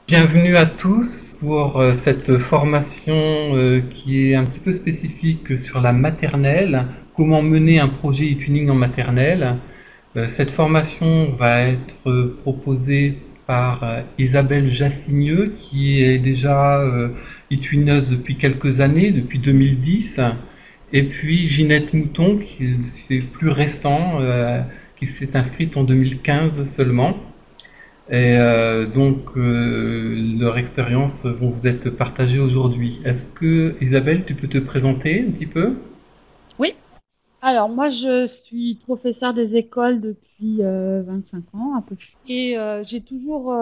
Bienvenue à tous pour cette formation qui est un petit peu spécifique sur la maternelle, comment mener un projet e-tuning en maternelle. Cette formation va être proposée par Isabelle Jassigneux qui est déjà e-tuneuse depuis quelques années, depuis 2010, et puis Ginette Mouton qui c'est plus récent, qui s'est inscrite en 2015 seulement. Et leur expérience vont vous être partagées aujourd'hui. Est-ce que Isabelle, tu peux te présenter un petit peu? Oui, alors moi je suis professeure des écoles depuis 25 ans un peu. Et j'ai toujours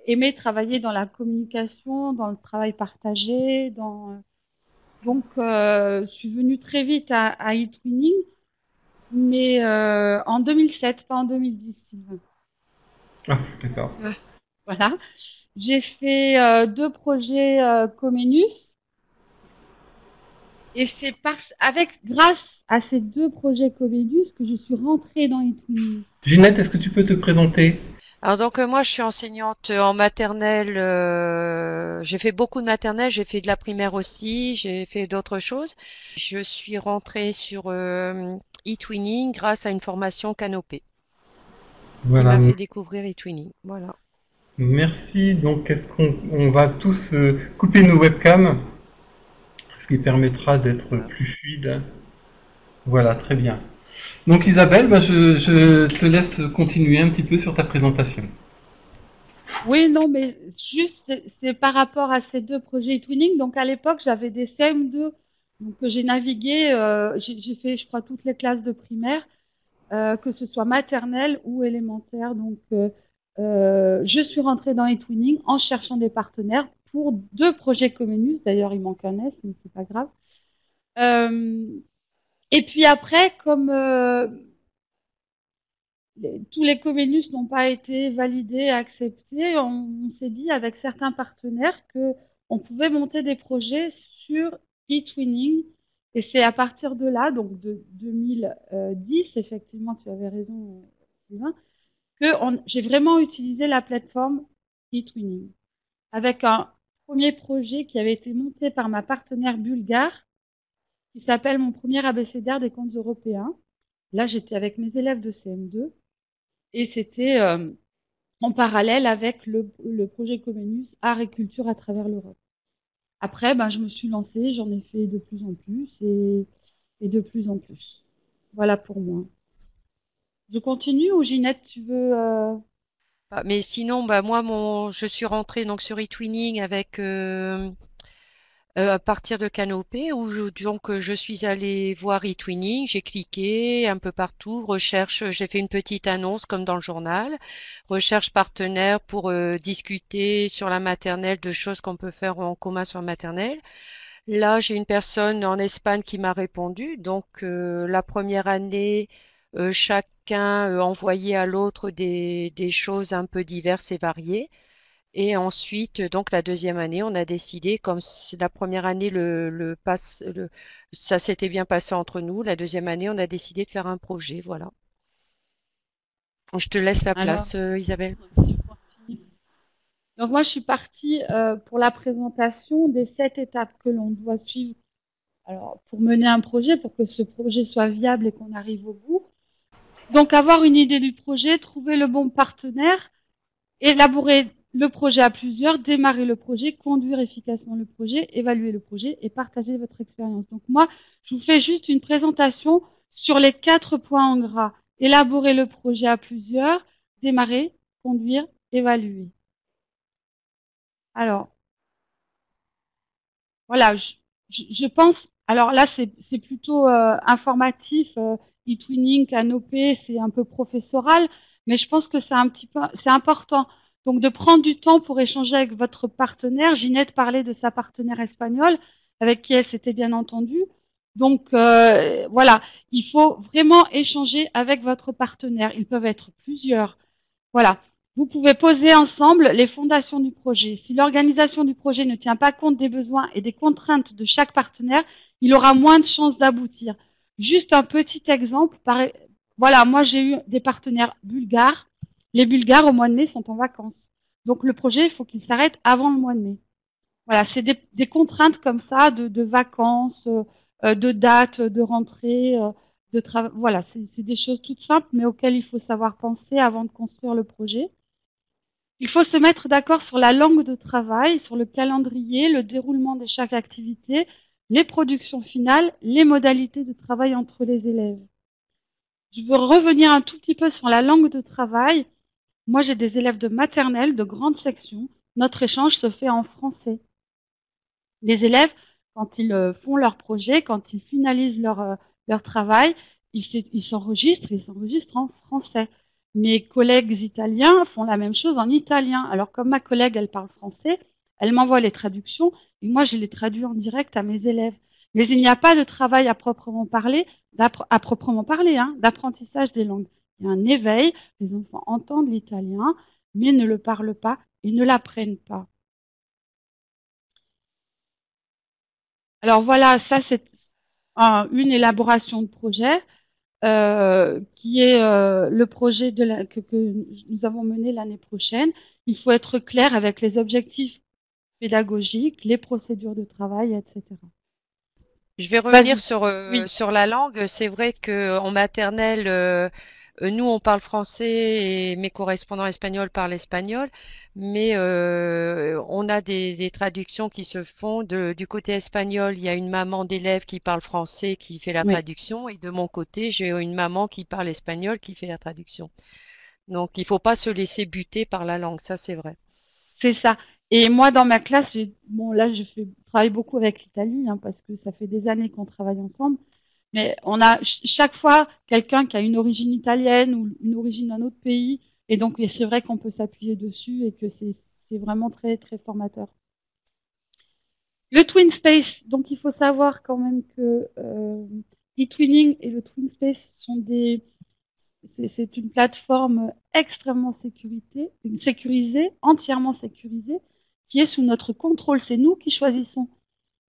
aimé travailler dans la communication, dans le travail partagé, donc je suis venue très vite à eTwinning, mais en 2007, pas en 2010, Sylvain. Ah, d'accord. Euh, voilà. J'ai fait deux projets Comenius et c'est grâce à ces deux projets Comenius que je suis rentrée dans eTwinning. Ginette, est-ce que tu peux te présenter? Alors donc moi je suis enseignante en maternelle. J'ai fait beaucoup de maternelle, j'ai fait de la primaire aussi, j'ai fait d'autres choses. Je suis rentrée sur eTwinning grâce à une formation Canopé qui Voilà, m'a fait découvrir eTwinning. Voilà. merci. Donc, est-ce qu'on va tous couper nos webcams, ce qui permettra d'être plus fluide? Voilà, très bien. Donc Isabelle, je te laisse continuer un petit peu sur ta présentation. Oui, non, mais juste, c'est par rapport à ces deux projets eTwinning. Donc, à l'époque, j'avais des CM2. Donc, j'ai navigué, j'ai fait, je crois, toutes les classes de primaire, que ce soit maternelle ou élémentaire. Donc, je suis rentrée dans eTwinning en cherchant des partenaires pour deux projets Comenius. D'ailleurs, il manque un S, mais c'est pas grave. Euh, et puis après, comme tous les Comenius n'ont pas été validés, acceptés, on s'est dit avec certains partenaires que on pouvait monter des projets sur eTwinning. Et c'est à partir de là, donc de 2010, effectivement, tu avais raison, Sylvain, que j'ai vraiment utilisé la plateforme eTwinning. Avec un premier projet qui avait été monté par ma partenaire bulgare, qui s'appelle Mon premier abécédaire des comptes européens. Là, j'étais avec mes élèves de CM2 et c'était en parallèle avec le projet Comenius Art et Culture à travers l'Europe. Après, ben, je me suis lancée, j'en ai fait de plus en plus et de plus en plus. Voilà pour moi. Je continue ou Ginette, tu veux Mais sinon, bah moi je suis rentrée donc sur eTwinning avec à partir de Canopé où je suis allée voir eTwinning, j'ai cliqué un peu partout, recherche, j'ai fait une petite annonce comme dans le journal, recherche partenaire pour discuter sur la maternelle de choses qu'on peut faire en commun sur la maternelle. Là, j'ai une personne en Espagne qui m'a répondu. Donc, la première année, chacun envoyait à l'autre des choses un peu diverses et variées. Et ensuite, donc la deuxième année, on a décidé, comme c'est la première année, ça s'était bien passé entre nous. La deuxième année, on a décidé de faire un projet. Voilà. Je te laisse la alors place, Isabelle. je continue. Donc moi, je suis partie pour la présentation des 7 étapes que l'on doit suivre. Alors pour mener un projet, pour que ce projet soit viable et qu'on arrive au bout. Donc avoir une idée du projet, trouver le bon partenaire, élaborer le projet à plusieurs, démarrer le projet, conduire efficacement le projet, évaluer le projet et partager votre expérience. Donc moi, je vous fais juste une présentation sur les 4 points en gras. Élaborer le projet à plusieurs, démarrer, conduire, évaluer. Alors, voilà, je pense, alors là, c'est plutôt informatif, eTwinning, Canopé, c'est un peu professoral, mais je pense que c'est un petit peu, c'est important. Donc, de prendre du temps pour échanger avec votre partenaire. Ginette parlait de sa partenaire espagnole, avec qui elle s'était bien entendue. Donc, voilà, il faut vraiment échanger avec votre partenaire. Ils peuvent être plusieurs. Voilà. Vous pouvez poser ensemble les fondations du projet. Si l'organisation du projet ne tient pas compte des besoins et des contraintes de chaque partenaire, il aura moins de chances d'aboutir. Juste un petit exemple. Voilà, moi j'ai eu des partenaires bulgares. Les Bulgares au mois de mai sont en vacances. Donc le projet, il faut qu'il s'arrête avant le mois de mai. Voilà, c'est des contraintes comme ça de vacances, de dates de rentrée, de travail. Voilà, c'est des choses toutes simples, mais auxquelles il faut savoir penser avant de construire le projet. Il faut se mettre d'accord sur la langue de travail, sur le calendrier, le déroulement de chaque activité, les productions finales, les modalités de travail entre les élèves. Je veux revenir un tout petit peu sur la langue de travail. Moi, j'ai des élèves de maternelle, de grande section. Notre échange se fait en français. Les élèves, quand ils font leur projet, quand ils finalisent leur travail, ils s'enregistrent en français. Mes collègues italiens font la même chose en italien. Alors, comme ma collègue, elle parle français, elle m'envoie les traductions et moi, je les traduis en direct à mes élèves. Mais il n'y a pas de travail à proprement parler, d'apprentissage des langues. Il y a un éveil, les enfants entendent l'italien, mais ne le parlent pas et ne l'apprennent pas. Alors voilà, ça c'est une élaboration de projet qui est le projet que nous avons mené l'année prochaine. Il faut être clair avec les objectifs pédagogiques, les procédures de travail, etc. Je vais revenir Vas-y. sur, Oui, sur la langue. C'est vrai que en maternelle, nous, on parle français et mes correspondants espagnols parlent espagnol, mais on a des traductions qui se font. Du côté espagnol, il y a une maman d'élève qui parle français qui fait la oui, traduction, et de mon côté, j'ai une maman qui parle espagnol qui fait la traduction. Donc, il faut pas se laisser buter par la langue, ça c'est vrai. c'est ça. Et moi, dans ma classe, bon là, travaille beaucoup avec l'Italie parce que ça fait des années qu'on travaille ensemble. Mais on a chaque fois quelqu'un qui a une origine italienne ou une origine d'un autre pays, et donc c'est vrai qu'on peut s'appuyer dessus et que c'est vraiment très très formateur. Le Twin Space, donc il faut savoir quand même que eTwinning et le Twin Space c'est une plateforme extrêmement sécurisée, entièrement sécurisée, qui est sous notre contrôle. C'est nous qui choisissons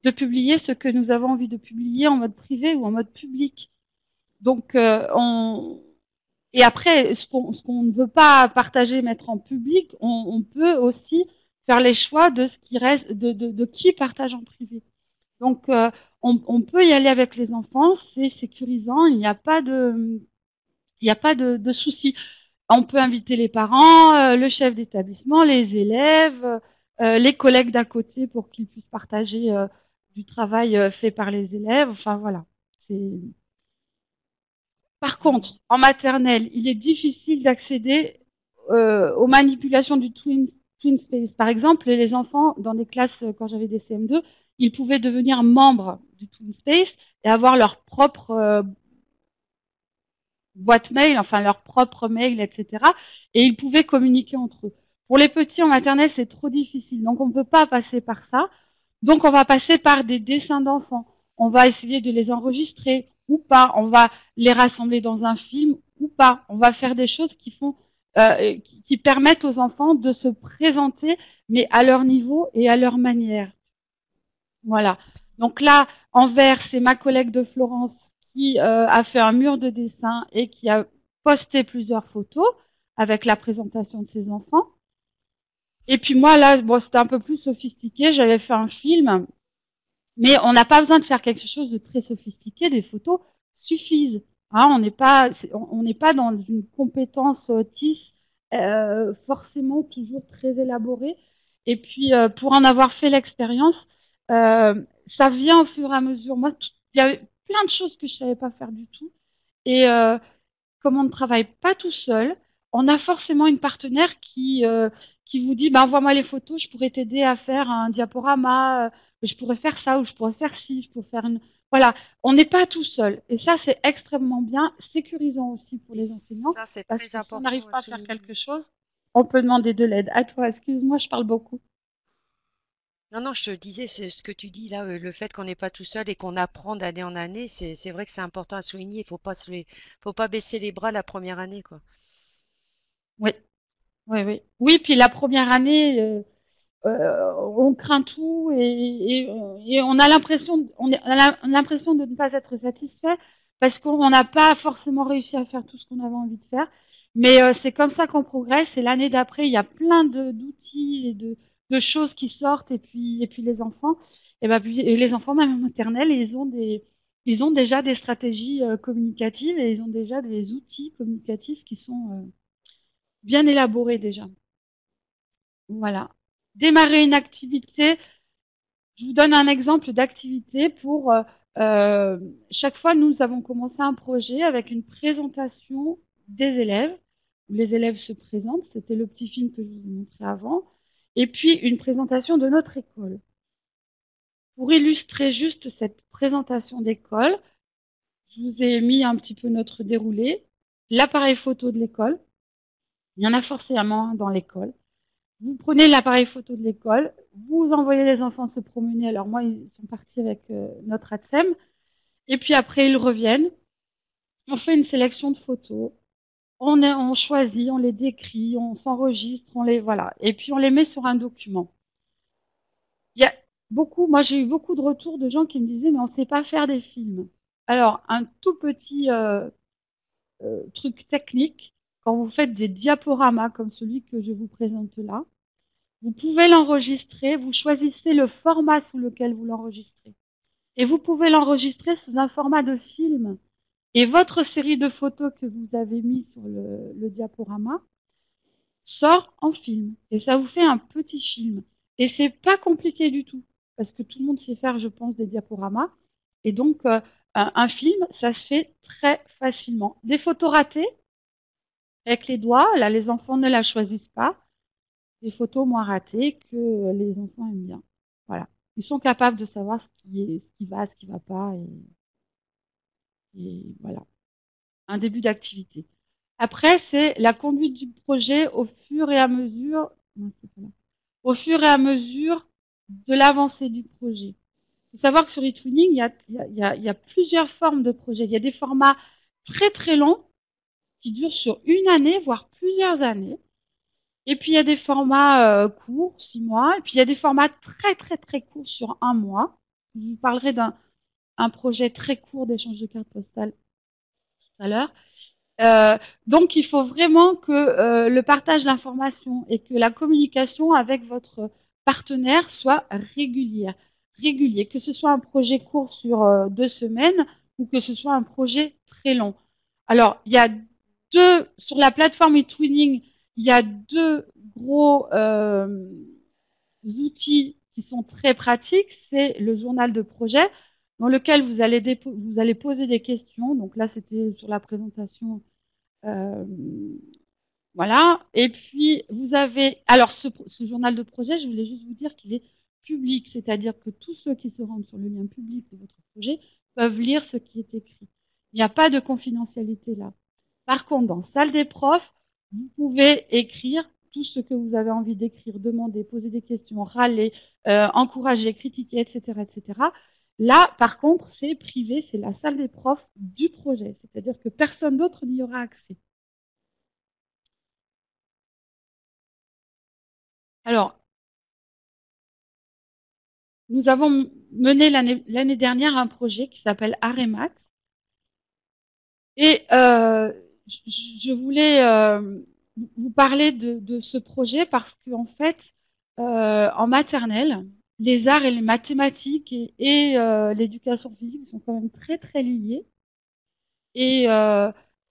de publier ce que nous avons envie de publier en mode privé ou en mode public. Donc, et après, ce qu'on ne veut pas partager, mettre en public, on peut aussi faire les choix de ce qui reste, de qui partage en privé. Donc, on peut y aller avec les enfants, c'est sécurisant, il n'y a pas de souci. On peut inviter les parents, le chef d'établissement, les élèves, les collègues d'à côté pour qu'ils puissent partager du travail fait par les élèves. Enfin voilà. Par contre, en maternelle, il est difficile d'accéder aux manipulations du twin space. Par exemple, les enfants dans des classes quand j'avais des CM2, ils pouvaient devenir membres du twin space et avoir leur propre boîte mail, enfin leur propre mail, etc. Et ils pouvaient communiquer entre eux. Pour les petits en maternelle, c'est trop difficile. Donc on ne peut pas passer par ça. Donc on va passer par des dessins d'enfants. On va essayer de les enregistrer ou pas. On va les rassembler dans un film ou pas. On va faire des choses qui permettent aux enfants de se présenter, mais à leur niveau et à leur manière. Voilà. Donc là, en vert, c'est ma collègue de Florence qui a fait un mur de dessin et qui a posté plusieurs photos avec la présentation de ses enfants. Et puis moi, là, bon, c'était un peu plus sophistiqué. J'avais fait un film, mais on n'a pas besoin de faire quelque chose de très sophistiqué. Des photos suffisent. Hein, on n'est pas dans une compétence TIS forcément toujours très élaborée. Et puis, pour en avoir fait l'expérience, ça vient au fur et à mesure. Moi, il y avait plein de choses que je savais pas faire du tout. Et comme on ne travaille pas tout seul, on a forcément une partenaire qui vous dit, bah, envoie-moi les photos, je pourrais t'aider à faire un diaporama, je pourrais faire ça, ou je pourrais faire ci, je pourrais faire une... Voilà, on n'est pas tout seul. Et ça, c'est extrêmement bien, sécurisant aussi pour Et les enseignants, ça, c'est parce très que si on important n'arrive à pas à faire souligner. quelque chose, on peut demander de l'aide. À toi, excuse-moi, je parle beaucoup. Non, non, je te disais, c'est ce que tu dis là, le fait qu'on n'est pas tout seul et qu'on apprend d'année en année, c'est vrai que c'est important à souligner. Faut pas baisser les bras la première année, quoi. Oui, oui, oui. Oui, puis la première année, on craint tout et on a l'impression, on a l'impression de ne pas être satisfait parce qu'on n'a pas forcément réussi à faire tout ce qu'on avait envie de faire. Mais c'est comme ça qu'on progresse. Et l'année d'après, il y a plein d'outils et de choses qui sortent. Et puis les enfants, et les enfants même en maternelle, ils ont déjà des stratégies communicatives et ils ont déjà des outils communicatifs qui sont bien élaborés déjà. Voilà. Démarrer une activité. Je vous donne un exemple d'activité pour chaque fois nous avons commencé un projet avec une présentation des élèves. Où les élèves se présentent, c'était le petit film que je vous ai montré avant, et puis une présentation de notre école. Pour illustrer juste cette présentation d'école, je vous ai mis un petit peu notre déroulé, l'appareil photo de l'école. Il y en a forcément un dans l'école. Vous prenez l'appareil photo de l'école, vous envoyez les enfants se promener. Alors moi, ils sont partis avec notre ATSEM. Et puis après, ils reviennent. On fait une sélection de photos. On choisit, on les décrit, on s'enregistre, voilà. Et puis on les met sur un document. Il y a moi j'ai eu beaucoup de retours de gens qui me disaient mais on ne sait pas faire des films. Alors un tout petit truc technique, quand vous faites des diaporamas comme celui que je vous présente là, vous pouvez l'enregistrer, vous choisissez le format sous lequel vous l'enregistrez. Et vous pouvez l'enregistrer sous un format de film. Et votre série de photos que vous avez mis sur le diaporama sort en film. Et ça vous fait un petit film. Et c'est pas compliqué du tout. Parce que tout le monde sait faire, je pense, des diaporamas. Et donc, un film, ça se fait très facilement. Des photos ratées, avec les doigts, là, les enfants ne la choisissent pas. Des photos moins ratées que les enfants aiment bien. Voilà. Ils sont capables de savoir ce qui va pas. Et voilà. Un début d'activité. Après, c'est la conduite du projet au fur et à mesure, au fur et à mesure de l'avancée du projet. Il faut savoir que sur eTwinning, il y a plusieurs formes de projets. Il y a des formats très très longs qui durent sur une année, voire plusieurs années. Et puis il y a des formats courts, 6 mois. Et puis il y a des formats très très très courts sur 1 mois. Je vous parlerai d'un projet très court d'échange de cartes postales tout à l'heure. Donc il faut vraiment que le partage d'informations et que la communication avec votre partenaire soit régulier, que ce soit un projet court sur 2 semaines ou que ce soit un projet très long. Alors il y a sur la plateforme eTwinning, il y a 2 gros outils qui sont très pratiques. C'est le journal de projet dans lequel vous allez poser des questions. Donc là c'était sur la présentation. Voilà. Et puis, vous avez... Alors, ce journal de projet, je voulais juste vous dire qu'il est public, c'est-à-dire que tous ceux qui se rendent sur le lien public de votre projet peuvent lire ce qui est écrit. Il n'y a pas de confidentialité là. Par contre, dans salle des profs, vous pouvez écrire tout ce que vous avez envie d'écrire, demander, poser des questions, râler, encourager, critiquer, etc., etc. Là, par contre, c'est privé, c'est la salle des profs du projet, c'est-à-dire que personne d'autre n'y aura accès. Alors, nous avons mené l'année dernière un projet qui s'appelle Aremat. Et je voulais vous parler de ce projet parce qu'en fait, en maternelle, les arts et les mathématiques et l'éducation physique sont quand même très très liés. Et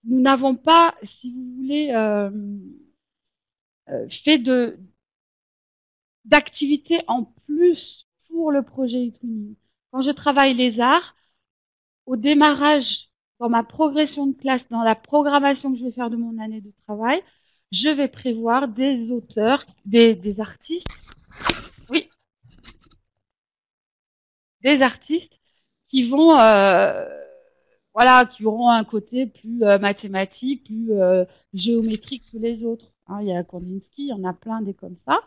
nous n'avons pas, si vous voulez, fait d'activités en plus pour le projet eTwinning. Quand je travaille les arts, au démarrage, dans ma progression de classe, dans la programmation que je vais faire de mon année de travail, je vais prévoir des auteurs, des artistes, oui, des artistes qui vont, voilà, qui auront un côté plus mathématique, plus géométrique que les autres. Hein, il y a Kandinsky, il y en a plein des comme ça.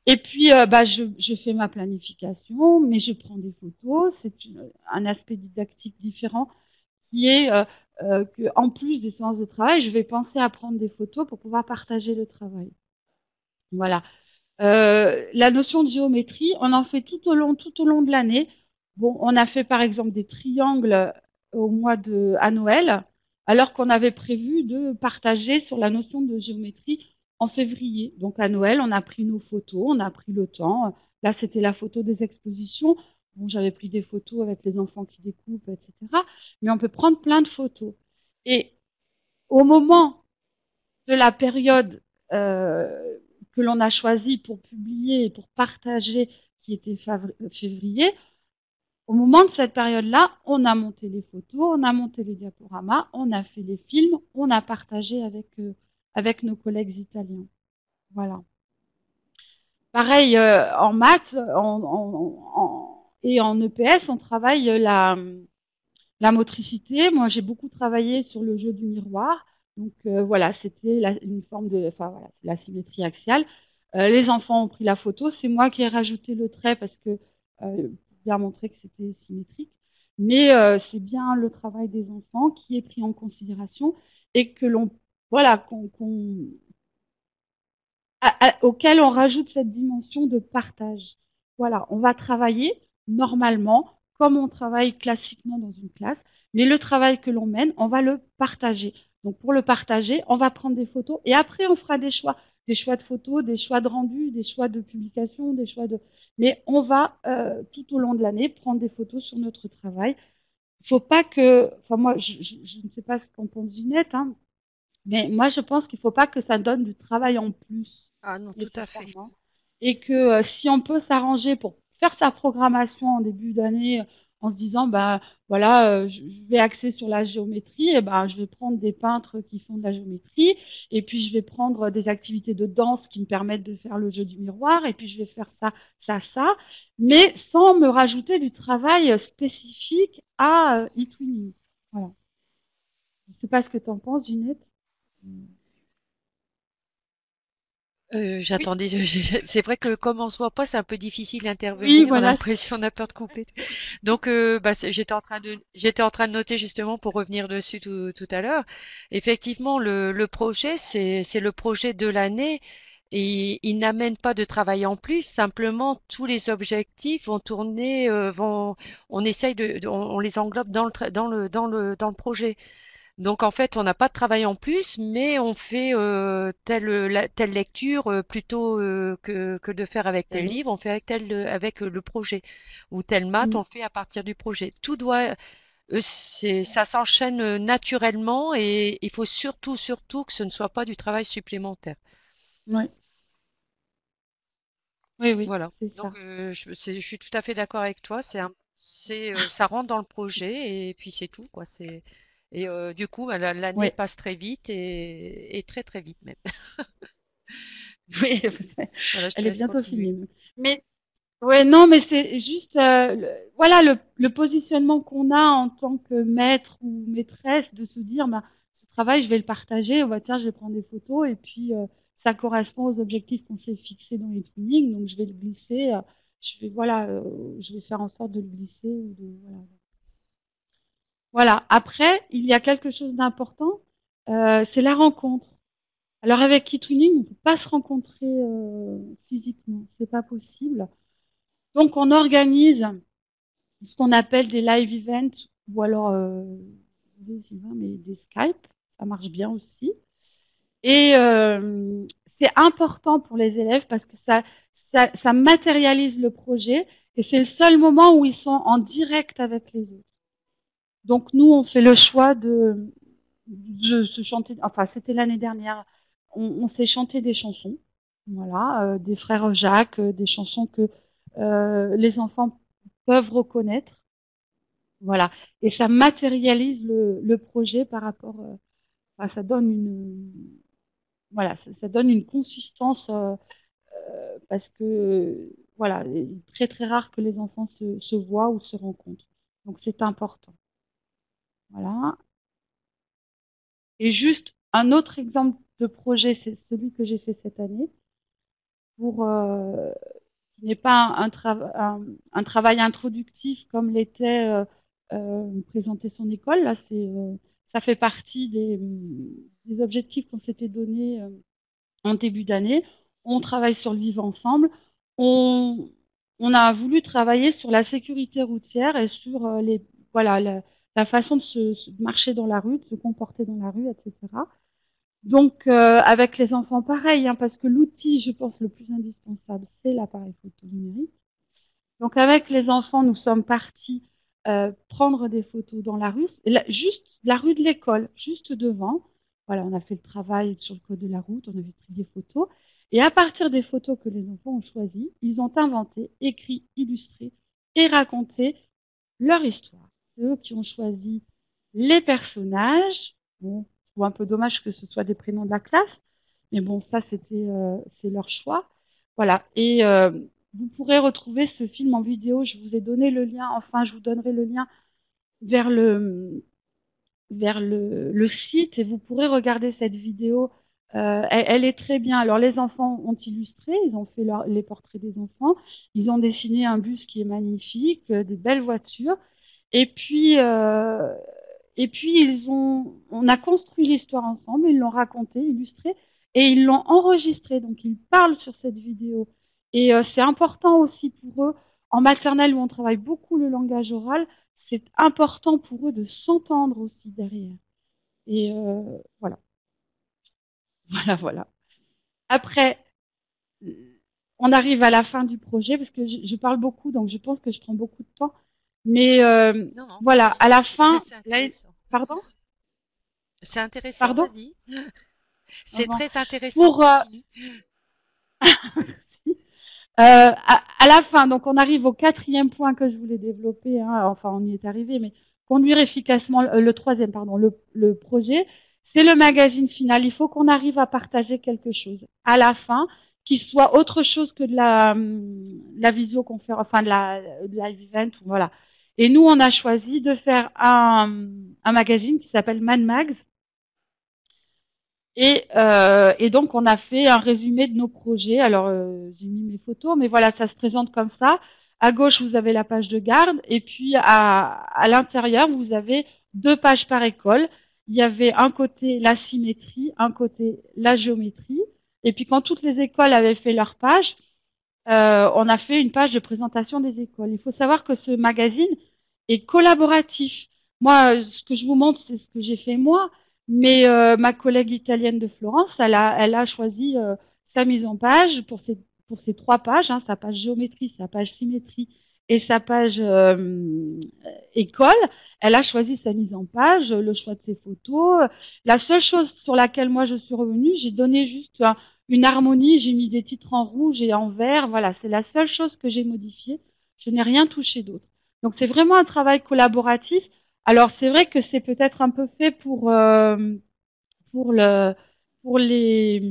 Et puis, je fais ma planification, mais je prends des photos. C'est un aspect didactique différent qui est que, en plus des séances de travail, je vais penser à prendre des photos pour pouvoir partager le travail. Voilà. La notion de géométrie, on en fait tout au long de l'année. Bon, on a fait par exemple des triangles à Noël alors qu'on avait prévu de partager sur la notion de géométrie en février. Donc à Noël, on a pris nos photos, on a pris le temps. Là, c'était la photo des expositions. Bon, j'avais pris des photos avec les enfants qui découpent, etc. Mais on peut prendre plein de photos. Et au moment de la période que l'on a choisie pour publier et pour partager, qui était février, au moment de cette période-là, on a monté les photos, on a monté les diaporamas, on a fait les films, on a partagé avec nos collègues italiens. Voilà. Pareil, en maths et en EPS, on travaille la motricité. Moi, j'ai beaucoup travaillé sur le jeu du miroir. Donc voilà, c'était une forme de, enfin voilà, c'est la symétrie axiale. Les enfants ont pris la photo. C'est moi qui ai rajouté le trait parce que pour bien montrer que c'était symétrique. Mais c'est bien le travail des enfants qui est pris en considération et que l'on, voilà, auquel on rajoute cette dimension de partage. Voilà, on va travailler normalement comme on travaille classiquement dans une classe, mais le travail que l'on mène, on va le partager. Donc pour le partager, on va prendre des photos et après on fera des choix de photos, des choix de rendu, des choix de publication, des choix de. Mais on va tout au long de l'année prendre des photos sur notre travail. Il faut pas que, enfin moi, je ne sais pas ce qu'en pense Ginette, hein, mais moi je pense qu'il ne faut pas que ça donne du travail en plus Ah non, tout à fait. nécessairement. Et que si on peut s'arranger pour faire sa programmation en début d'année en se disant, bah voilà, je vais axer sur la géométrie, et ben je vais prendre des peintres qui font de la géométrie, et puis je vais prendre des activités de danse qui me permettent de faire le jeu du miroir, et puis je vais faire ça, ça, ça, mais sans me rajouter du travail spécifique à eTwinning. Voilà. Je ne sais pas ce que tu en penses, Ginette. Oui, J'attendais, c'est vrai que comme on se voit pas, c'est un peu difficile oui, d'intervenir. On a voilà. l'impression, on a peur de couper. Donc, bah, j'étais en train de noter justement pour revenir dessus tout à l'heure. Effectivement, le projet, c'est le projet de l'année et il n'amène pas de travail en plus. Simplement, tous les objectifs vont tourner, on essaye on les englobe dans le projet. Donc en fait, on n'a pas de travail en plus, mais on fait telle lecture plutôt que de faire avec tel livre, on fait avec le projet. Ou telle maths, Mm. on fait à partir du projet. Tout doit, ça s'enchaîne naturellement et il faut surtout que ce ne soit pas du travail supplémentaire. Ouais. Oui, oui, Voilà. c'est Donc ça. je suis tout à fait d'accord avec toi. Ça rentre dans le projet et puis c'est tout quoi. Du coup, bah, l'année Oui, passe très vite et très très vite même. oui, Voilà, je te elle est laisse bientôt continuer. finie. Mais ouais, non, mais c'est juste, voilà, le positionnement qu'on a en tant que maître ou maîtresse de se dire, bah, ce travail, je vais le partager. Bah, tiens, je vais prendre des photos et puis ça correspond aux objectifs qu'on s'est fixés dans les trainings, donc je vais le glisser. Voilà, je vais faire en sorte de le glisser. Voilà. Voilà. Après, il y a quelque chose d'important, c'est la rencontre. Alors avec eTwinning, on ne peut pas se rencontrer physiquement, c'est pas possible. Donc on organise ce qu'on appelle des live events ou alors mais des Skype, ça marche bien aussi. Et c'est important pour les élèves parce que ça matérialise le projet et c'est le seul moment où ils sont en direct avec les autres. Donc nous, on fait le choix de se chanter. Enfin, c'était l'année dernière. On s'est chanté des chansons, voilà, des frères Jacques, des chansons que les enfants peuvent reconnaître, voilà. Et ça matérialise le projet par rapport. Enfin, ça donne voilà, ça donne une consistance parce que voilà, il est très très rare que les enfants se voient ou se rencontrent. Donc c'est important. Voilà. Et juste un autre exemple de projet, c'est celui que j'ai fait cette année, pour qui n'est pas un travail introductif comme l'était présenter son école. Là, ça fait partie des objectifs qu'on s'était donnés en début d'année. On travaille sur le vivre ensemble. On, on a voulu travailler sur la sécurité routière et sur voilà, la la façon de marcher dans la rue, de se comporter dans la rue, etc. Donc, avec les enfants, pareil, hein, parce que l'outil, je pense, le plus indispensable, c'est l'appareil photo numérique. Donc, avec les enfants, nous sommes partis prendre des photos dans la rue, juste la rue de l'école, juste devant. Voilà, on a fait le travail sur le code de la route, on avait pris des photos. Et à partir des photos que les enfants ont choisies, ils ont inventé, écrit, illustré et raconté leur histoire. C'est eux qui ont choisi les personnages. Bon, je trouve un peu dommage que ce soit des prénoms de la classe, mais bon, ça c'est leur choix. Voilà. Et vous pourrez retrouver ce film en vidéo. Je vous ai donné le lien. Enfin, je vous donnerai le lien vers le site et vous pourrez regarder cette vidéo. Elle est très bien. Alors, les enfants ont illustré, ils ont fait les portraits des enfants, ils ont dessiné un bus qui est magnifique, des belles voitures. Et puis on a construit l'histoire ensemble, ils l'ont raconté, illustré, et ils l'ont enregistré. Donc, ils parlent sur cette vidéo. Et c'est important aussi pour eux, en maternelle où on travaille beaucoup le langage oral, c'est important pour eux de s'entendre aussi derrière. Et voilà, voilà. Après, on arrive à la fin du projet, parce que je parle beaucoup, donc je pense que je prends beaucoup de temps. Mais Non, voilà, à la fin, c'est intéressant. pardon, C'est intéressant, pardon, vas-y. C'est très intéressant, pour continue. à la fin, donc on arrive au 4e point que je voulais développer. Hein, enfin, on y est arrivé, mais conduire efficacement le 3e, pardon, le projet, c'est le magazine final. Il faut qu'on arrive à partager quelque chose à la fin, qui soit autre chose que de la visioconférence, enfin de la live event, voilà. Et nous, on a choisi de faire un magazine qui s'appelle Mad Mags. Et donc, on a fait un résumé de nos projets. Alors, j'ai mis mes photos, mais voilà, ça se présente comme ça. À gauche, vous avez la page de garde, et puis à l'intérieur, vous avez 2 pages par école. Il y avait un côté la symétrie, un côté la géométrie. Et puis, quand toutes les écoles avaient fait leur page, on a fait une page de présentation des écoles. Il faut savoir que ce magazine est collaboratif. Moi, ce que je vous montre, c'est ce que j'ai fait moi, mais ma collègue italienne de Florence, elle a choisi sa mise en page pour ces 3 pages, hein, sa page géométrie, sa page symétrie et sa page école. Elle a choisi sa mise en page, le choix de ses photos. La seule chose sur laquelle moi je suis revenue, j'ai donné juste une harmonie, j'ai mis des titres en rouge et en vert. Voilà, c'est la seule chose que j'ai modifiée. Je n'ai rien touché d'autre. Donc c'est vraiment un travail collaboratif. Alors c'est vrai que c'est peut-être un peu fait pour les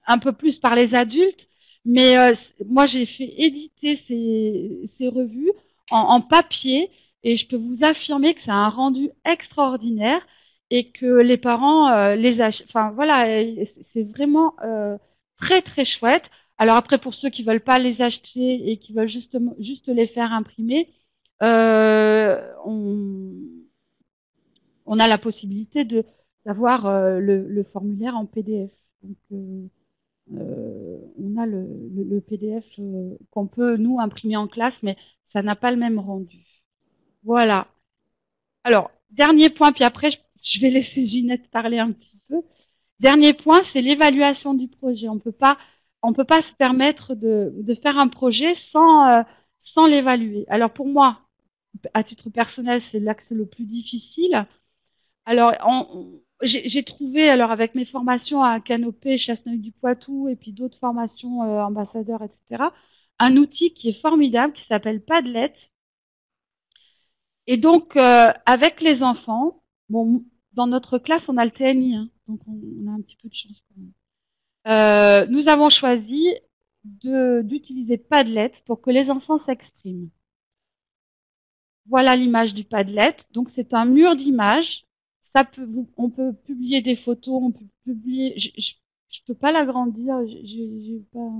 un peu plus par les adultes, mais moi j'ai fait éditer ces revues en papier et je peux vous affirmer que ça a un rendu extraordinaire et que les parents enfin voilà, c'est vraiment très très chouette. Alors après pour ceux qui veulent pas les acheter et qui veulent juste les faire imprimer, on a la possibilité d'avoir le formulaire en PDF. Donc, on a le PDF qu'on peut, nous, imprimer en classe, mais ça n'a pas le même rendu. Voilà. Alors, dernier point, puis après, je vais laisser Ginette parler un petit peu. Dernier point, c'est l'évaluation du projet. On peut pas se permettre de faire un projet sans l'évaluer. Alors, pour moi, à titre personnel, c'est l'axe le plus difficile. Alors, j'ai trouvé, alors avec mes formations à Canopée, Chasseneuil-du-Poitou, et puis d'autres formations ambassadeurs, etc., un outil qui est formidable, qui s'appelle Padlet. Et donc, avec les enfants, bon, dans notre classe, on a le TNI, hein, donc on a un petit peu de chance quand même. Nous avons choisi d'utiliser Padlet pour que les enfants s'expriment. Voilà l'image du Padlet. Donc, c'est un mur d'images. On peut publier des photos, on peut publier. Je peux pas l'agrandir. J'ai pas.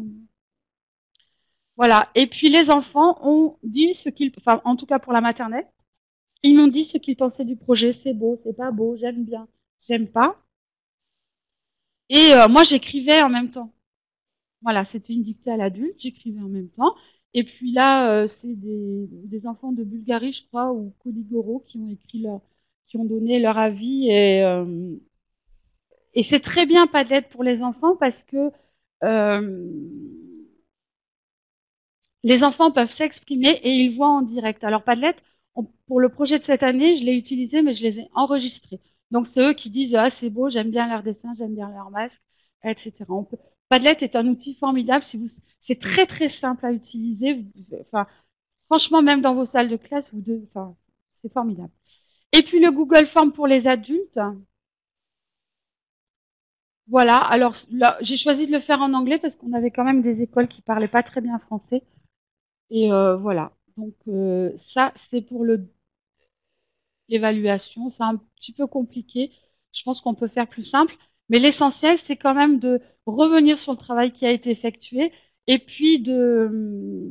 Voilà. Et puis les enfants ont dit enfin, en tout cas pour la maternelle, ils m'ont dit ce qu'ils pensaient du projet. C'est beau, c'est pas beau, j'aime bien, j'aime pas. Et moi, j'écrivais en même temps. Voilà, c'était une dictée à l'adulte, j'écrivais en même temps. Et puis là, c'est des enfants de Bulgarie, je crois, ou Kodigoro, qui ont donné leur avis. Et c'est très bien Padlet pour les enfants parce que euh, les enfants peuvent s'exprimer et ils voient en direct. Alors Padlet, pour le projet de cette année, je l'ai utilisé, mais je les ai enregistrés. Donc c'est eux qui disent ah c'est beau, j'aime bien leur dessin, j'aime bien leur masque, etc. Padlet est un outil formidable. C'est très très simple à utiliser. Enfin, franchement, même dans vos salles de classe, enfin, c'est formidable. Et puis le Google Form pour les adultes. Voilà. Alors là, j'ai choisi de le faire en anglais parce qu'on avait quand même des écoles qui parlaient pas très bien français. Et voilà. Donc ça, c'est pour l'évaluation. C'est un petit peu compliqué. Je pense qu'on peut faire plus simple. Mais l'essentiel, c'est quand même de revenir sur le travail qui a été effectué et puis de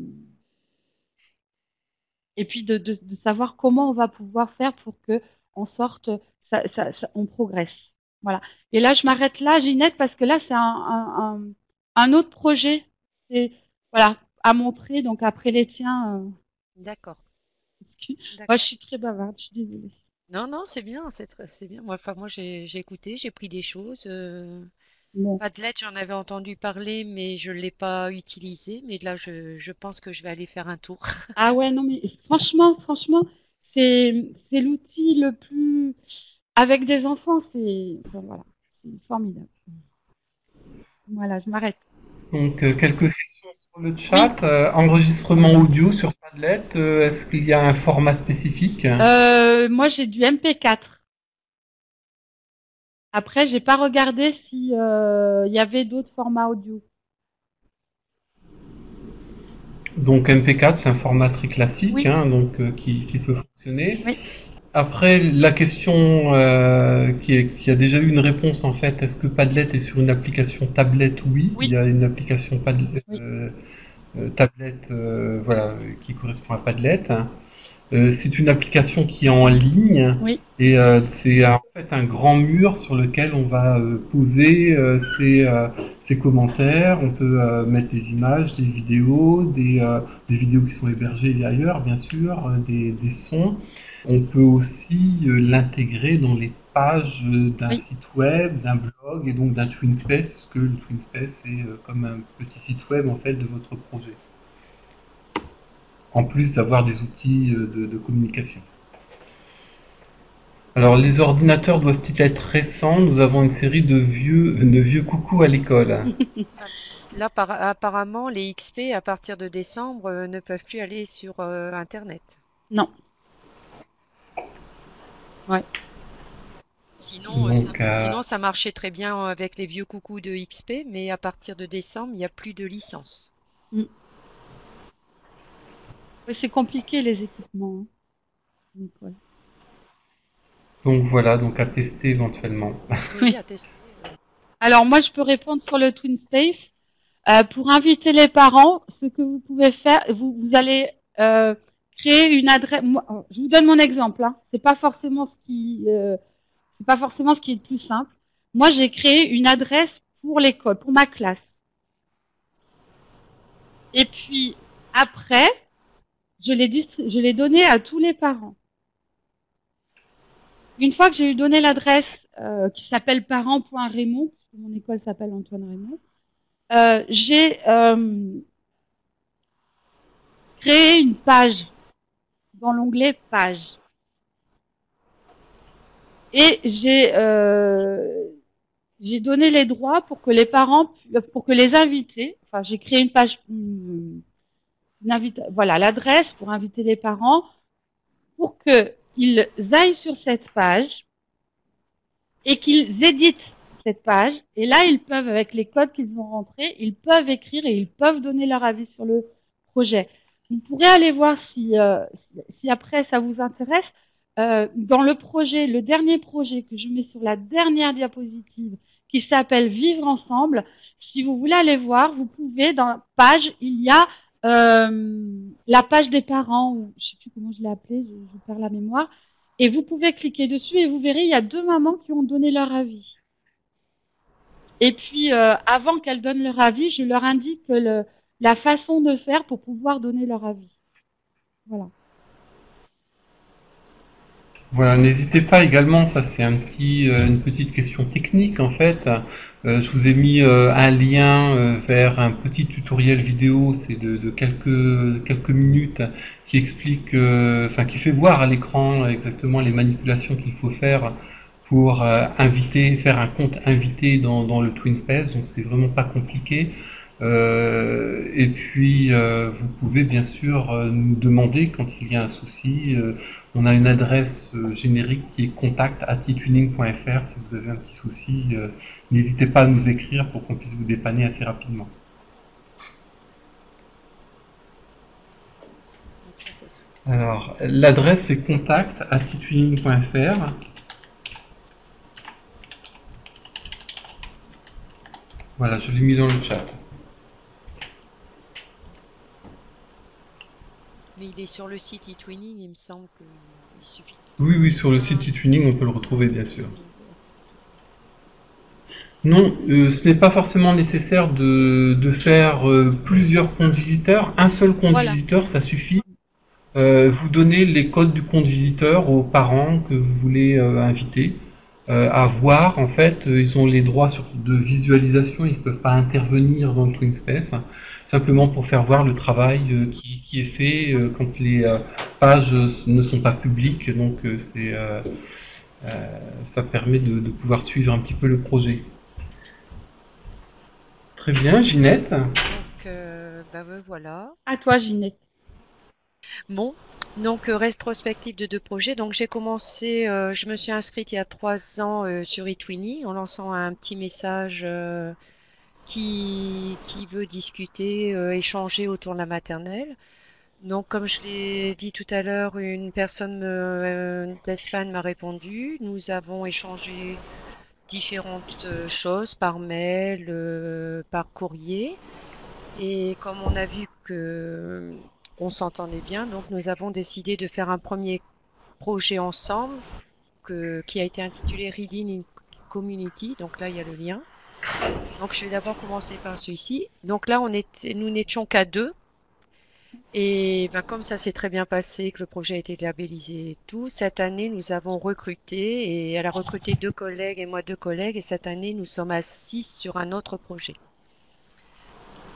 savoir comment on va pouvoir faire pour que on sorte, on progresse. Voilà. Et là, je m'arrête là, Ginette, parce que là, c'est un autre projet. C'est, voilà, à montrer. Donc après les tiens, D'accord, moi, je d'accord. suis très bavarde, je suis désolée. Non, non, c'est bien, c'est bien. Moi, enfin, moi, j'ai écouté, j'ai pris des choses. Bon. Padlet, j'en avais entendu parler, mais je l'ai pas utilisé. Mais là, je pense que je vais aller faire un tour. Ah ouais, non, mais franchement, c'est l'outil le plus, avec des enfants, enfin, voilà, c'est formidable. Voilà, je m'arrête. Donc, quelques questions sur le Oui. chat. Enregistrement audio sur Padlet, est-ce qu'il y a un format spécifique? Moi, j'ai du MP4. Après, j'ai pas regardé si il y avait d'autres formats audio. Donc MP4, c'est un format très classique, Oui, hein, donc qui peut fonctionner. oui, Après, la question qui a déjà eu une réponse en fait, est-ce que Padlet est sur une application tablette? Oui, il oui, y a une application Padlet, oui, tablette, voilà, qui correspond à Padlet. C'est une application qui est en ligne oui, et c'est en fait un grand mur sur lequel on va poser ses commentaires. On peut mettre des images, des vidéos qui sont hébergées ailleurs, bien sûr, des sons. On peut aussi l'intégrer dans les pages d'un oui. site web, d'un blog et donc d'un TwinSpace, parce que le TwinSpace est comme un petit site web en fait de votre projet. En plus d'avoir des outils de communication. Alors, les ordinateurs doivent-ils être récents? Nous avons une série de vieux coucous à l'école. Ah, là, apparemment, les XP, à partir de décembre, ne peuvent plus aller sur Internet. Non, ouais. Donc, Sinon, ça marchait très bien avec les vieux coucous de XP, mais à partir de décembre, il n'y a plus de licence. Mm. Ouais, c'est compliqué les équipements, hein. Donc, voilà. donc voilà, donc à tester éventuellement. Oui, Oui. à tester. Alors moi, je peux répondre sur le TwinSpace. Pour inviter les parents, ce que vous pouvez faire, vous allez créer une adresse. Je vous donne mon exemple. Hein. C'est pas forcément ce qui est le plus simple. Moi, j'ai créé une adresse pour l'école, pour ma classe. Et puis après, je l'ai donnée à tous les parents. Une fois que j'ai eu donné l'adresse qui s'appelle parents.raymond, parce que mon école s'appelle Antoine Raymond, j'ai créé une page dans l'onglet page. Et j'ai donné les droits pour que les parents, pour que les invités, enfin j'ai créé une page, voilà l'adresse pour inviter les parents, pour qu'ils aillent sur cette page et qu'ils éditent cette page. Et là, ils peuvent, avec les codes qu'ils vont rentrer, ils peuvent écrire et ils peuvent donner leur avis sur le projet. Vous pourrez aller voir si après ça vous intéresse. Dans le projet, le dernier projet que je mets sur la dernière diapositive, qui s'appelle Vivre ensemble. Si vous voulez aller voir, vous pouvez, dans la page, il y a la page des parents, ou je sais plus comment je l'ai appelé, je perds la mémoire. Et vous pouvez cliquer dessus et vous verrez, il y a 2 mamans qui ont donné leur avis. Et puis, avant qu'elles donnent leur avis, je leur indique la façon de faire pour pouvoir donner leur avis. Voilà. Voilà, n'hésitez pas également, ça c'est une petite question technique en fait. Je vous ai mis un lien vers un petit tutoriel vidéo, c'est de quelques minutes, qui explique, enfin qui fait voir à l'écran exactement les manipulations qu'il faut faire pour faire un compte invité dans le TwinSpace. Donc c'est vraiment pas compliqué. Et puis vous pouvez bien sûr nous demander quand il y a un souci. On a une adresse générique qui est contact@etuning.fr. Si vous avez un petit souci, n'hésitez pas à nous écrire pour qu'on puisse vous dépanner assez rapidement. Alors, l'adresse c'est contact@etuning.fr. Voilà, je l'ai mis dans le chat. Mais il est sur le site eTwinning, il me semble qu'il suffit. Oui, sur le site eTwinning, on peut le retrouver bien sûr. Non, ce n'est pas forcément nécessaire de faire plusieurs comptes visiteurs. Un seul compte Voilà. visiteur, ça suffit. Vous donnez les codes du compte visiteur aux parents que vous voulez inviter à voir. En fait, ils ont les droits de visualisation, ils ne peuvent pas intervenir dans le TwinSpace, simplement pour faire voir le travail qui est fait quand les pages ne sont pas publiques. Donc, ça permet de pouvoir suivre un petit peu le projet. Très bien, Ginette. Donc, voilà. À toi, Ginette. Bon, donc rétrospective de 2 projets. Donc j'ai commencé, je me suis inscrite il y a 3 ans sur eTwinning en lançant un petit message qui veut discuter, échanger autour de la maternelle. Donc comme je l'ai dit tout à l'heure, une personne d'Espagne m'a répondu. Nous avons échangé différentes choses par mail, par courrier. Et comme on a vu que on s'entendait bien, donc nous avons décidé de faire un premier projet ensemble qui a été intitulé Reading in Community. Donc là, il y a le lien. Donc je vais d'abord commencer par celui-ci. Donc là, nous n'étions qu'à 2. Et ben, comme ça s'est très bien passé, que le projet a été labellisé et tout, cette année, nous avons recruté, et elle a recruté 2 collègues et moi 2 collègues, et cette année, nous sommes à 6 sur un autre projet.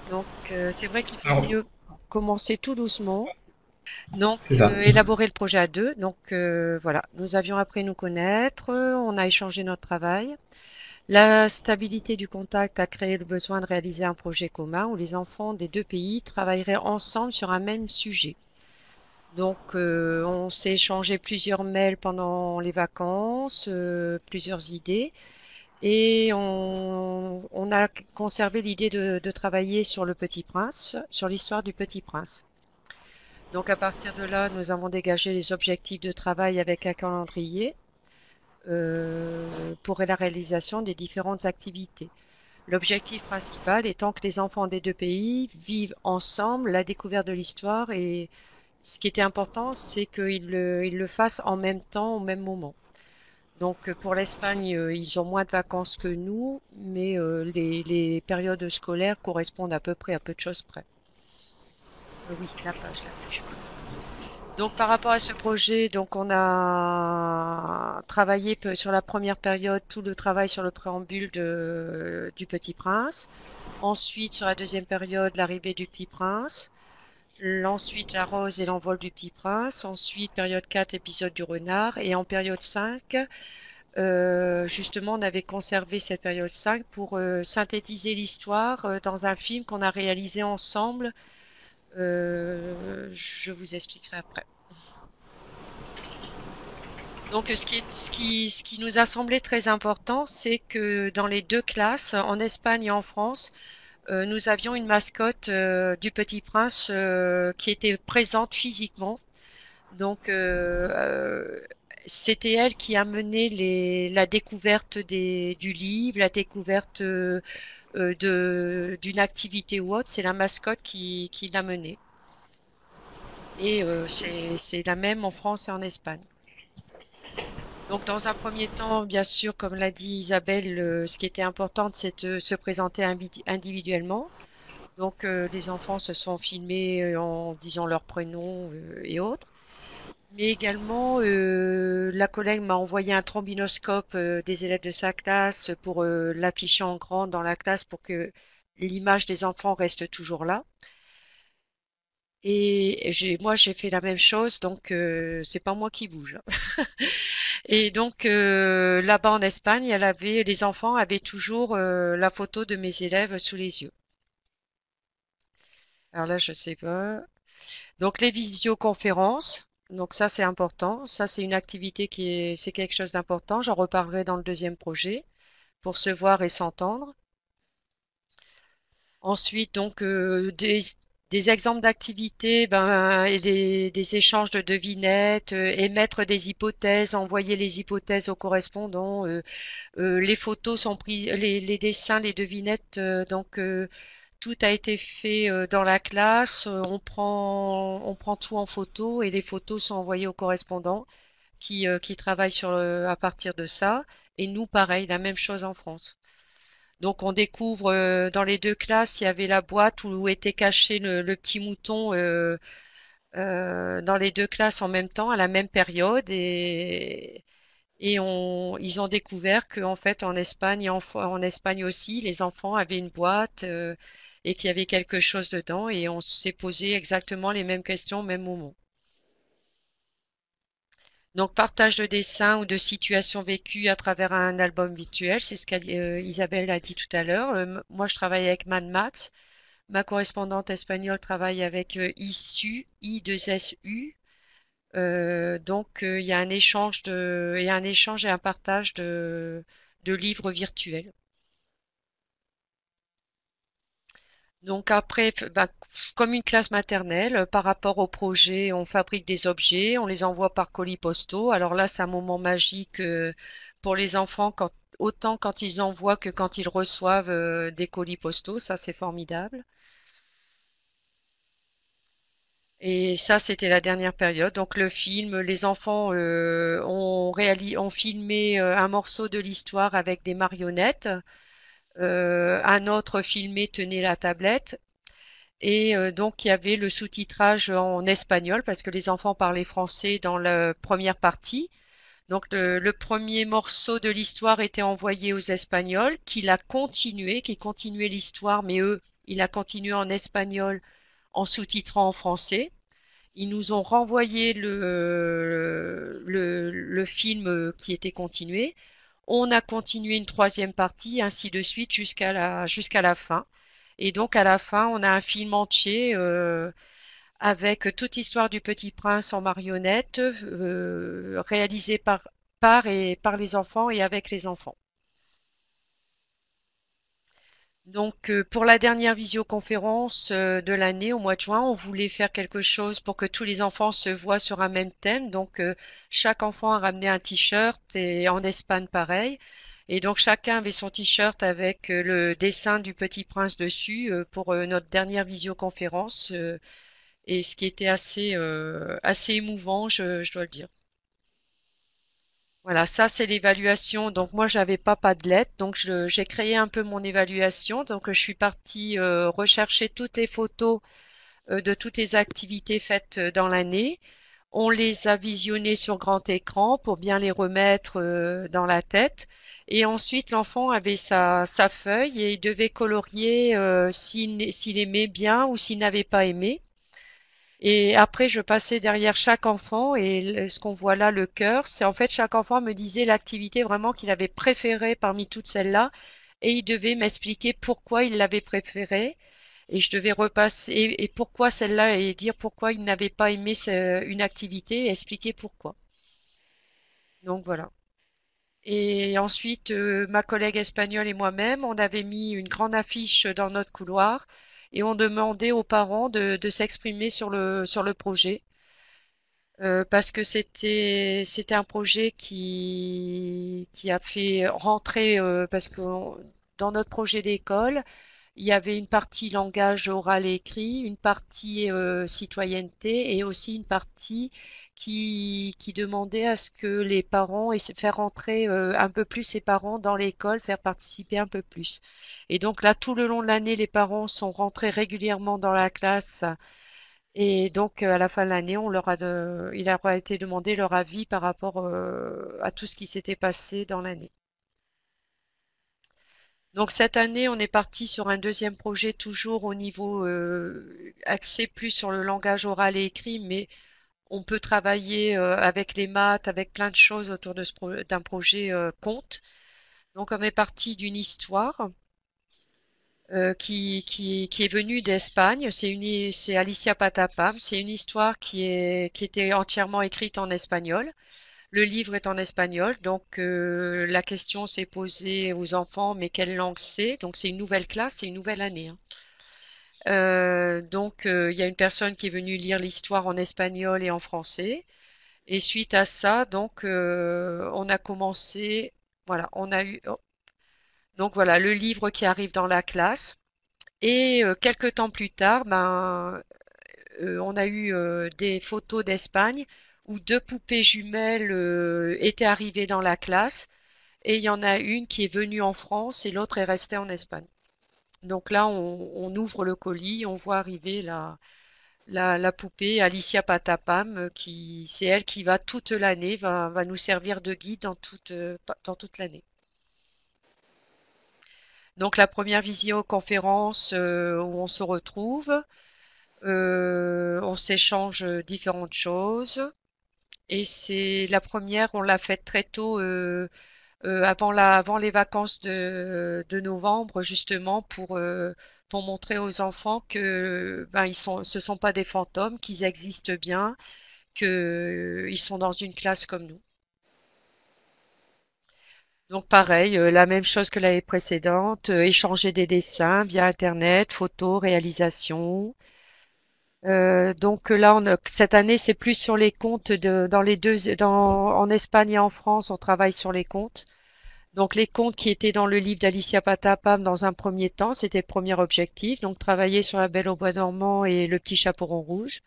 Donc, c'est vrai qu'il faut mieux commencer tout doucement. Donc, élaborer le projet à 2. Donc, voilà, nous avions appris à nous connaître, on a échangé notre travail. La stabilité du contact a créé le besoin de réaliser un projet commun où les enfants des 2 pays travailleraient ensemble sur un même sujet. Donc, on s'est échangé plusieurs mails pendant les vacances, plusieurs idées. Et on a conservé l'idée de travailler sur le Petit Prince, sur l'histoire du Petit Prince. Donc à partir de là, nous avons dégagé les objectifs de travail avec un calendrier pour la réalisation des différentes activités. L'objectif principal étant que les enfants des 2 pays vivent ensemble la découverte de l'histoire, et ce qui était important, c'est qu'ils le fassent en même temps, au même moment. Donc pour l'Espagne, ils ont moins de vacances que nous, mais les périodes scolaires correspondent à peu près à peu de choses près. Oui, la page. Donc par rapport à ce projet, donc on a travaillé sur la première période, tout le travail sur le préambule du Petit Prince. Ensuite, sur la deuxième période, l'arrivée du Petit Prince. Ensuite, la rose et l'envol du Petit Prince. Ensuite, période 4, épisode du renard. Et en période 5, justement, on avait conservé cette période 5 pour synthétiser l'histoire dans un film qu'on a réalisé ensemble. Je vous expliquerai après. Donc, ce qui nous a semblé très important, c'est que dans les 2 classes, en Espagne et en France, nous avions une mascotte du Petit Prince qui était présente physiquement. Donc, c'était elle qui a mené la découverte du livre, la découverte d'une activité ou autre. C'est la mascotte qui l'a menée. Et c'est la même en France et en Espagne. Donc, dans un premier temps, bien sûr, comme l'a dit Isabelle, ce qui était important, c'est de se présenter individuellement. Donc les enfants se sont filmés en disant leur prénom et autres. Mais également, la collègue m'a envoyé un trombinoscope des élèves de sa classe pour l'afficher en grand dans la classe pour que l'image des enfants reste toujours là. Et moi, j'ai fait la même chose, donc c'est pas moi qui bouge. Et donc là-bas en Espagne, les enfants avaient toujours la photo de mes élèves sous les yeux. Alors là, je sais pas. Donc les visioconférences, donc ça c'est important. Ça c'est une activité c'est quelque chose d'important. J'en reparlerai dans le deuxième projet pour se voir et s'entendre. Ensuite, donc des exemples d'activités, ben, et des échanges de devinettes, émettre des hypothèses, envoyer les hypothèses aux correspondants. Les photos sont prises, les dessins, les devinettes, donc tout a été fait dans la classe. On prend tout en photo et les photos sont envoyées aux correspondants qui travaillent à partir de ça. Et nous, pareil, la même chose en France. Donc on découvre dans les deux classes, il y avait la boîte où était caché le petit mouton dans les deux classes en même temps, à la même période. Ils ont découvert qu'en fait en Espagne, en Espagne aussi, les enfants avaient une boîte et qu'il y avait quelque chose dedans et on s'est posé exactement les mêmes questions au même moment. Donc partage de dessins ou de situations vécues à travers un album virtuel, c'est ce qu'Isabelle a dit tout à l'heure. Moi je travaille avec MadMax. Ma correspondante espagnole travaille avec ISU, I2SU. Donc il y a un échange et un partage de livres virtuels. Donc après, bah, comme une classe maternelle, par rapport au projet, on fabrique des objets, on les envoie par colis postaux. Alors là, c'est un moment magique pour les enfants, autant quand ils envoient que quand ils reçoivent des colis postaux. Ça, c'est formidable. Et ça, c'était la dernière période. Donc le film, les enfants ont filmé un morceau de l'histoire avec des marionnettes. Un autre filmé tenait la tablette. Et donc il y avait le sous-titrage en espagnol parce que les enfants parlaient français dans la première partie. Donc le premier morceau de l'histoire était envoyé aux Espagnols, qui continuait l'histoire, mais eux, il a continué en espagnol en sous-titrant en français. Ils nous ont renvoyé le film qui était continué. On a continué une troisième partie, ainsi de suite jusqu'à la fin. Et donc à la fin, on a un film entier avec toute l'histoire du Petit Prince en marionnette, réalisé par les enfants et avec les enfants. Donc pour la dernière visioconférence de l'année au mois de juin, on voulait faire quelque chose pour que tous les enfants se voient sur un même thème. Donc chaque enfant a ramené un t-shirt et en Espagne pareil. Et donc chacun avait son t-shirt avec le dessin du Petit Prince dessus pour notre dernière visioconférence. Et ce qui était assez émouvant, je dois le dire. Voilà, ça c'est l'évaluation. Donc moi j'avais pas Padlet, donc j'ai créé un peu mon évaluation. Donc je suis partie rechercher toutes les photos de toutes les activités faites dans l'année. On les a visionnées sur grand écran pour bien les remettre dans la tête. Et ensuite l'enfant avait sa feuille et il devait colorier s'il aimait bien ou s'il n'avait pas aimé. Et après, je passais derrière chaque enfant et ce qu'on voit là, le cœur, c'est en fait chaque enfant me disait l'activité vraiment qu'il avait préférée parmi toutes celles-là et il devait m'expliquer pourquoi il l'avait préférée et je devais repasser et pourquoi celle-là et dire pourquoi il n'avait pas aimé une activité et expliquer pourquoi. Donc voilà. Et ensuite, ma collègue espagnole et moi-même, on avait mis une grande affiche dans notre couloir et on demandait aux parents de s'exprimer sur le projet. Parce que c'était un projet qui a fait rentrer parce que dans notre projet d'école, il y avait une partie langage oral et écrit, une partie citoyenneté et aussi une partie qui demandait à ce que les parents et faire rentrer un peu plus ses parents dans l'école, faire participer un peu plus. Et donc là, tout le long de l'année, les parents sont rentrés régulièrement dans la classe et donc à la fin de l'année, il leur a été demandé leur avis par rapport à tout ce qui s'était passé dans l'année. Donc cette année, on est parti sur un deuxième projet toujours au niveau axé plus sur le langage oral et écrit, mais on peut travailler avec les maths, avec plein de choses autour d'un projet conte. Donc on est parti d'une histoire qui est venue d'Espagne. C'est Alicia Patapam. C'est une histoire qui était entièrement écrite en espagnol. Le livre est en espagnol, donc la question s'est posée aux enfants, mais quelle langue c'est? Donc c'est une nouvelle classe, c'est une nouvelle année, hein. Donc il y a une personne qui est venue lire l'histoire en espagnol et en français. Et suite à ça, donc on a commencé, voilà, on a eu, oh, donc voilà, le livre qui arrive dans la classe. Et quelques temps plus tard, ben, on a eu des photos d'Espagne où deux poupées jumelles étaient arrivées dans la classe et il y en a une qui est venue en France et l'autre est restée en Espagne. Donc là, on ouvre le colis, on voit arriver la poupée Alicia Patapam, qui c'est elle qui va toute l'année, va nous servir de guide dans toute l'année. Donc la première visioconférence où on se retrouve, on s'échange différentes choses. Et c'est la première, on l'a faite très tôt, avant les vacances de novembre, justement, pour montrer aux enfants que ben, ce sont pas des fantômes, qu'ils existent bien, qu'ils sont dans une classe comme nous. Donc pareil, la même chose que l'année précédente, échanger des dessins via Internet, photos, réalisation. Donc là, cette année, c'est plus sur les comptes en Espagne et en France, on travaille sur les comptes. Donc les contes qui étaient dans le livre d'Alicia Patapam dans un premier temps, c'était le premier objectif, donc travailler sur La Belle au bois dormant et Le Petit Chaperon rouge.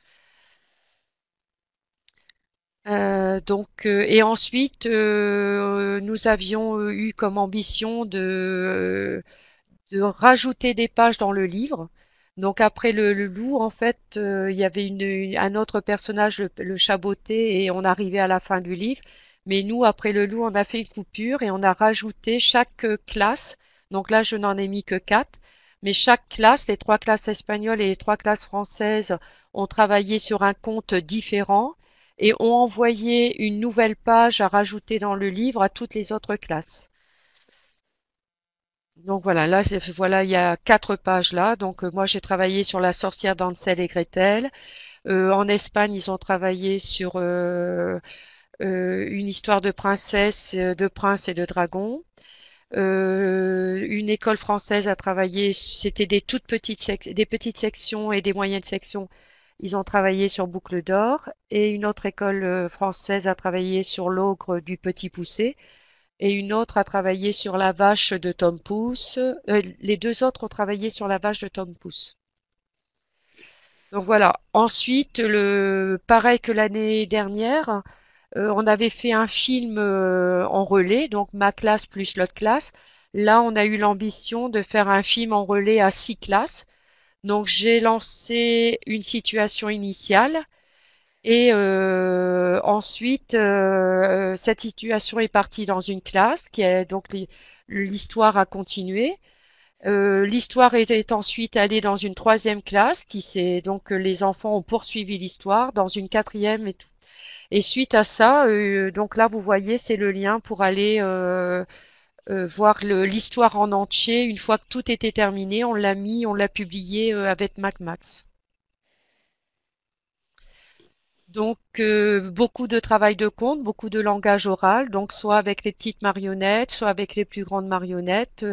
Et ensuite, nous avions eu comme ambition de rajouter des pages dans le livre. Donc après le loup, en fait, il y avait un autre personnage, le chaboté, et on arrivait à la fin du livre. Mais nous, après le loup, on a fait une coupure et on a rajouté chaque classe. Donc là, je n'en ai mis que 4. Mais chaque classe, les 3 classes espagnoles et les 3 classes françaises, ont travaillé sur un conte différent et ont envoyé une nouvelle page à rajouter dans le livre à toutes les autres classes. Donc voilà, là, voilà, il y a 4 pages là. Donc moi, j'ai travaillé sur la sorcière d'Hansel et Gretel. En Espagne, ils ont travaillé sur une histoire de princesse, de prince et de dragon. Une école française a travaillé, c'était des petites sections et des moyennes sections. Ils ont travaillé sur Boucle d'or. Et une autre école française a travaillé sur l'ogre du Petit Poucet et une autre a travaillé sur la vache de Tom Pouce. Les deux autres ont travaillé sur la vache de Tom Pouce. Donc voilà. Ensuite, pareil que l'année dernière, on avait fait un film en relais, donc ma classe plus l'autre classe. Là, on a eu l'ambition de faire un film en relais à 6 classes. Donc j'ai lancé une situation initiale. Et ensuite, cette situation est partie dans une classe qui est donc l'histoire a continué. L'histoire est ensuite allée dans une troisième classe qui c'est donc les enfants ont poursuivi l'histoire dans une quatrième et tout. Et suite à ça, donc là vous voyez c'est le lien pour aller voir l'histoire en entier. Une fois que tout était terminé, on l'a publié avec MacMax. Donc beaucoup de travail de compte, beaucoup de langage oral, donc soit avec les petites marionnettes, soit avec les plus grandes marionnettes.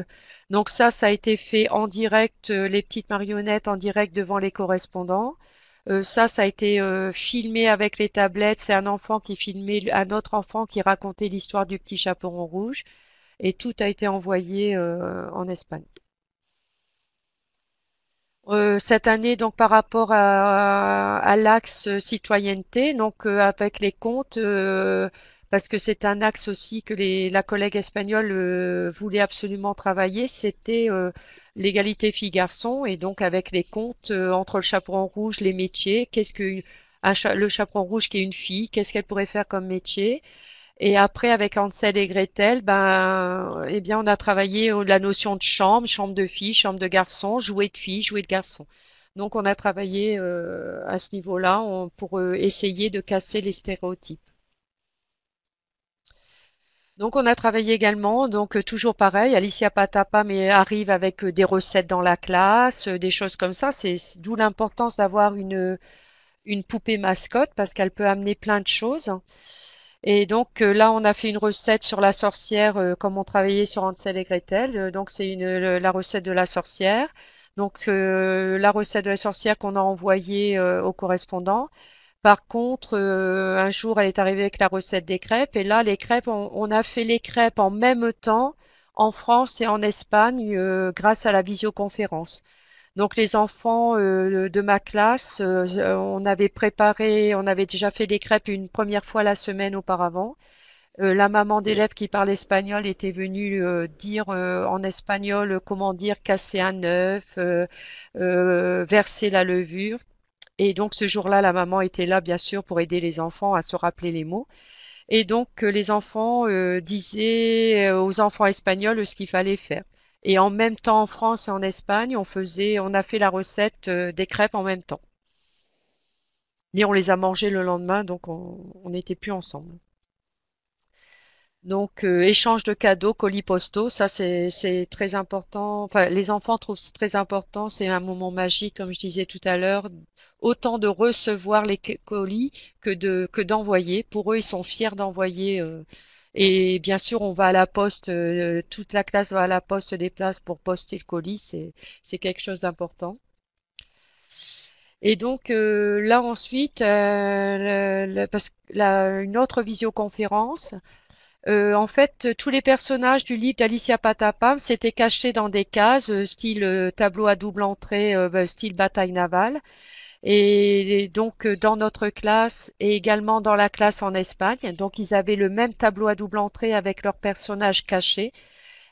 Donc ça a été fait en direct, les petites marionnettes en direct devant les correspondants. Ça a été filmé avec les tablettes. C'est un enfant qui filmait un autre enfant qui racontait l'histoire du petit chaperon rouge. Et tout a été envoyé en Espagne. Cette année, donc par rapport à l'axe citoyenneté, donc avec les comptes, parce que c'est un axe aussi que la collègue espagnole voulait absolument travailler, c'était l'égalité filles-garçons, et donc avec les comptes entre le chaperon rouge, les métiers, qu'est-ce que le chaperon rouge qui est une fille, qu'est-ce qu'elle pourrait faire comme métier? Et après, avec Hansel et Gretel, ben, eh bien, on a travaillé la notion de chambre, chambre de filles, chambre de garçons, jouet de filles, jouet de garçons. Donc, on a travaillé à ce niveau-là pour essayer de casser les stéréotypes. Donc, on a travaillé également, donc toujours pareil, Alicia Patapa mais arrive avec des recettes dans la classe, des choses comme ça. C'est d'où l'importance d'avoir une poupée mascotte parce qu'elle peut amener plein de choses. Et donc là, on a fait une recette sur la sorcière, comme on travaillait sur Hansel et Gretel. Donc c'est la recette de la sorcière. Donc la recette de la sorcière qu'on a envoyée au correspondant. Par contre, un jour, elle est arrivée avec la recette des crêpes. Et là, les crêpes, on a fait les crêpes en même temps en France et en Espagne grâce à la visioconférence. Donc les enfants de ma classe, on avait déjà fait des crêpes une première fois la semaine auparavant. La maman d'élève qui parle espagnol était venue dire en espagnol comment dire casser un œuf, verser la levure. Et donc ce jour-là, la maman était là bien sûr pour aider les enfants à se rappeler les mots. Et donc, les enfants disaient aux enfants espagnols ce qu'il fallait faire. Et en même temps, en France et en Espagne, on a fait la recette des crêpes en même temps. Mais on les a mangées le lendemain, donc on n'était plus ensemble. Donc, échange de cadeaux, colis postaux, ça c'est très important. Enfin, les enfants trouvent ça très important. C'est un moment magique, comme je disais tout à l'heure. Autant de recevoir les colis que d'envoyer. Pour eux, ils sont fiers d'envoyer. Et bien sûr, on va à la poste. Toute la classe va à la poste, se déplace pour poster le colis. C'est quelque chose d'important. Et donc là ensuite, parce que une autre visioconférence. En fait, tous les personnages du livre d'Alicia Patapam s'étaient cachés dans des cases, style tableau à double entrée, style bataille navale. Et donc, dans notre classe et également dans la classe en Espagne, donc ils avaient le même tableau à double entrée avec leurs personnages cachés.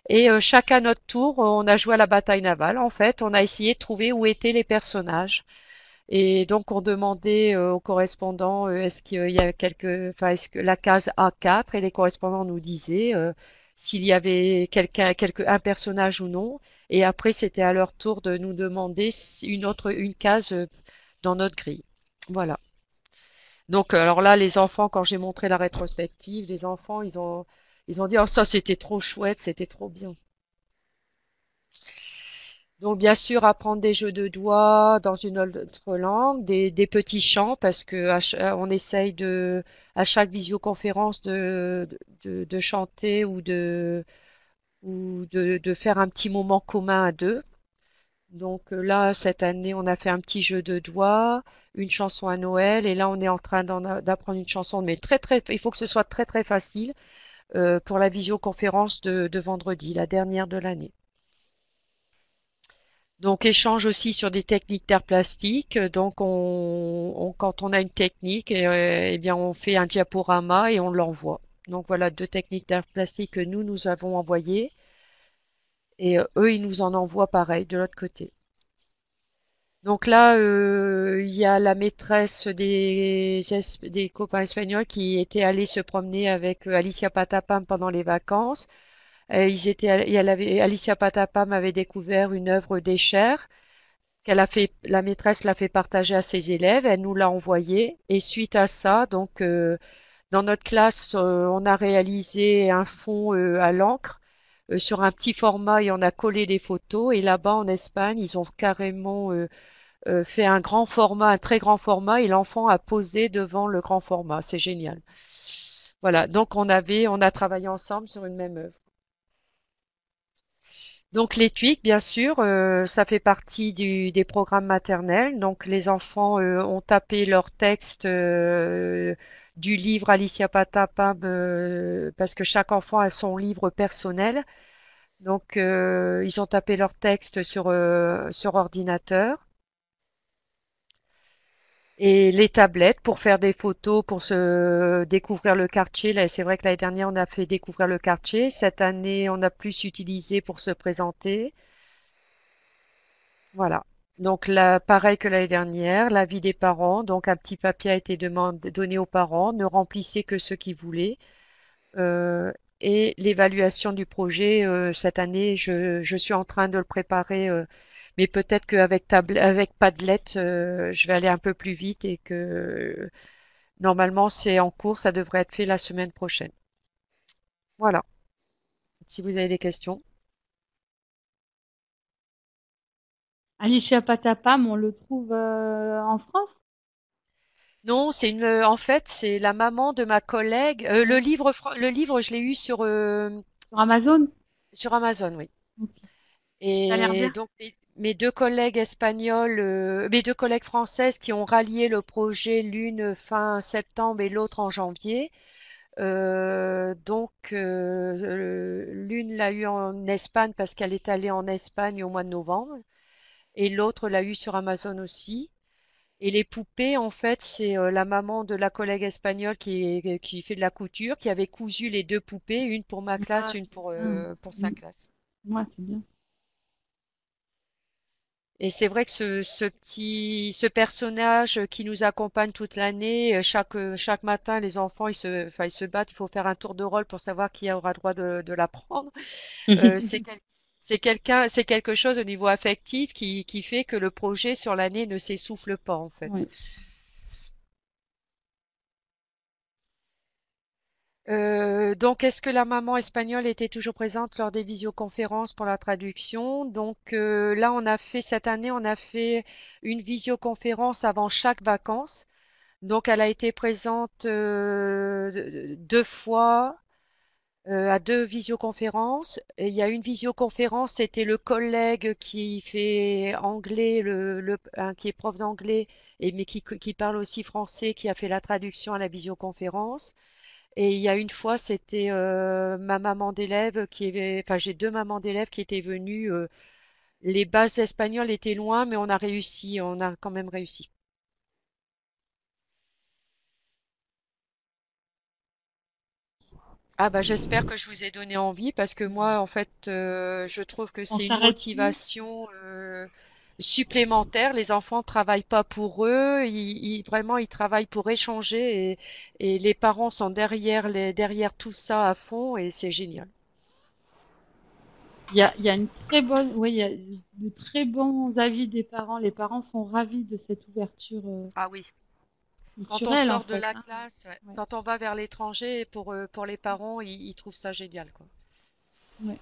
Et chacun notre tour, on a joué à la bataille navale. En fait, on a essayé de trouver où étaient les personnages. Et donc, on demandait aux correspondants est-ce qu'il y a enfin, est-ce que la case A4 et les correspondants nous disaient s'il y avait un personnage ou non. Et après, c'était à leur tour de nous demander une case dans notre grille. Voilà. Donc, alors là, les enfants, quand j'ai montré la rétrospective, les enfants, ils ont dit, oh, ça, c'était trop chouette, c'était trop bien. Donc bien sûr apprendre des jeux de doigts dans une autre langue, des petits chants parce que on essaye à chaque visioconférence de chanter ou de faire un petit moment commun à deux. Donc là cette année on a fait un petit jeu de doigts, une chanson à Noël et là on est en train d'apprendre une chanson mais il faut que ce soit très très facile pour la visioconférence de vendredi, la dernière de l'année. Donc échange aussi sur des techniques d'art plastique. Donc quand on a une technique, eh bien on fait un diaporama et on l'envoie. Donc voilà deux techniques d'art plastique que nous avons envoyées et eux ils nous en envoient pareil de l'autre côté. Donc là il y a la maîtresse des copains espagnols qui était allée se promener avec Alicia Patapam pendant les vacances. Alicia Patapam avait découvert une œuvre d'Escher la maîtresse l'a fait partager à ses élèves, elle nous l'a envoyé. Et suite à ça, donc dans notre classe, on a réalisé un fond à l'encre sur un petit format et on a collé des photos. Et là-bas en Espagne, ils ont carrément fait un grand format, un très grand format, et l'enfant a posé devant le grand format. C'est génial. Voilà, donc on a travaillé ensemble sur une même œuvre. Donc les TUIC, bien sûr, ça fait partie des programmes maternels. Donc les enfants ont tapé leur texte du livre Alicia Patapam parce que chaque enfant a son livre personnel. Donc, ils ont tapé leur texte sur ordinateur. Et les tablettes pour faire des photos, pour se découvrir le quartier. Là, c'est vrai que l'année dernière, on a fait découvrir le quartier. Cette année, on a plus utilisé pour se présenter. Voilà. Donc là, pareil que l'année dernière, l'avis des parents. Donc un petit papier a été donné aux parents. Ne remplissez que ce qu'ils voulaient. Euh, et l'évaluation du projet, cette année, je suis en train de le préparer. Mais peut-être qu'avec avec Padlet, je vais aller un peu plus vite et que normalement c'est en cours, ça devrait être fait la semaine prochaine. Voilà. Si vous avez des questions. Alicia Patapam, on le trouve en France? Non, en fait, c'est la maman de ma collègue. Ouais. Le livre, je l'ai eu Sur Amazon? sur Amazon, oui. Ok. Ça a l'air Et bien. donc, mes deux collègues espagnoles, mes deux collègues françaises qui ont rallié le projet, l'une fin septembre et l'autre en janvier. L'une l'a eu en Espagne parce qu'elle est allée en Espagne au mois de novembre, et l'autre l'a eu sur Amazon aussi. Et les poupées, en fait, c'est la maman de la collègue espagnole qui fait de la couture, qui avait cousu les deux poupées, une pour ma classe, Ah, une c'est bien. pour sa Mm. classe. Ouais, c'est bien. Et c'est vrai que ce personnage qui nous accompagne toute l'année, chaque matin, les enfants, ils se battent, il faut faire un tour de rôle pour savoir qui aura droit de la prendre. C'est c'est quelque chose au niveau affectif qui fait que le projet sur l'année ne s'essouffle pas, en fait. Ouais. Donc, est-ce que la maman espagnole était toujours présente lors des visioconférences pour la traduction? Donc, là, cette année, on a fait une visioconférence avant chaque vacances. Donc, elle a été présente deux fois à deux visioconférences. Et il y a une visioconférence, c'était le collègue qui fait anglais, qui est prof d'anglais, mais qui parle aussi français, qui a fait la traduction à la visioconférence. Et il y a une fois, c'était ma maman d'élève enfin j'ai deux mamans d'élèves qui étaient venues. Les bases espagnoles étaient loin, mais on a quand même réussi. Ah bah j'espère que je vous ai donné envie parce que moi, en fait, je trouve que On c'est une s'arrête où? motivation supplémentaire. Les enfants travaillent pas pour eux, vraiment ils travaillent pour échanger et les parents sont derrière tout ça à fond et c'est génial. Il y a une très bonne, oui, il y a de très bons avis des parents. Les parents sont ravis de cette ouverture Ah oui. Quand on culturelle, en sort de fait, la hein. classe, ouais. Ouais, Quand on va vers l'étranger, pour les parents, ils trouvent ça génial, quoi. ouais.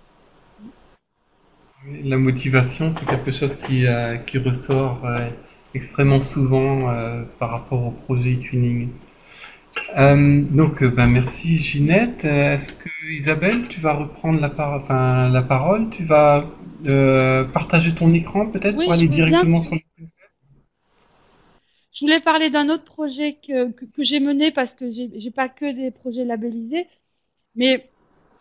La motivation, c'est quelque chose qui ressort extrêmement souvent par rapport au projet e-twinning. Ben, merci Ginette. Est-ce que Isabelle, tu vas reprendre la parole? Tu vas partager ton écran peut-être Oui, pour je aller veux bien. directement sur le Pinterest? Je voulais parler d'un autre projet que j'ai mené parce que j'ai pas que des projets labellisés, mais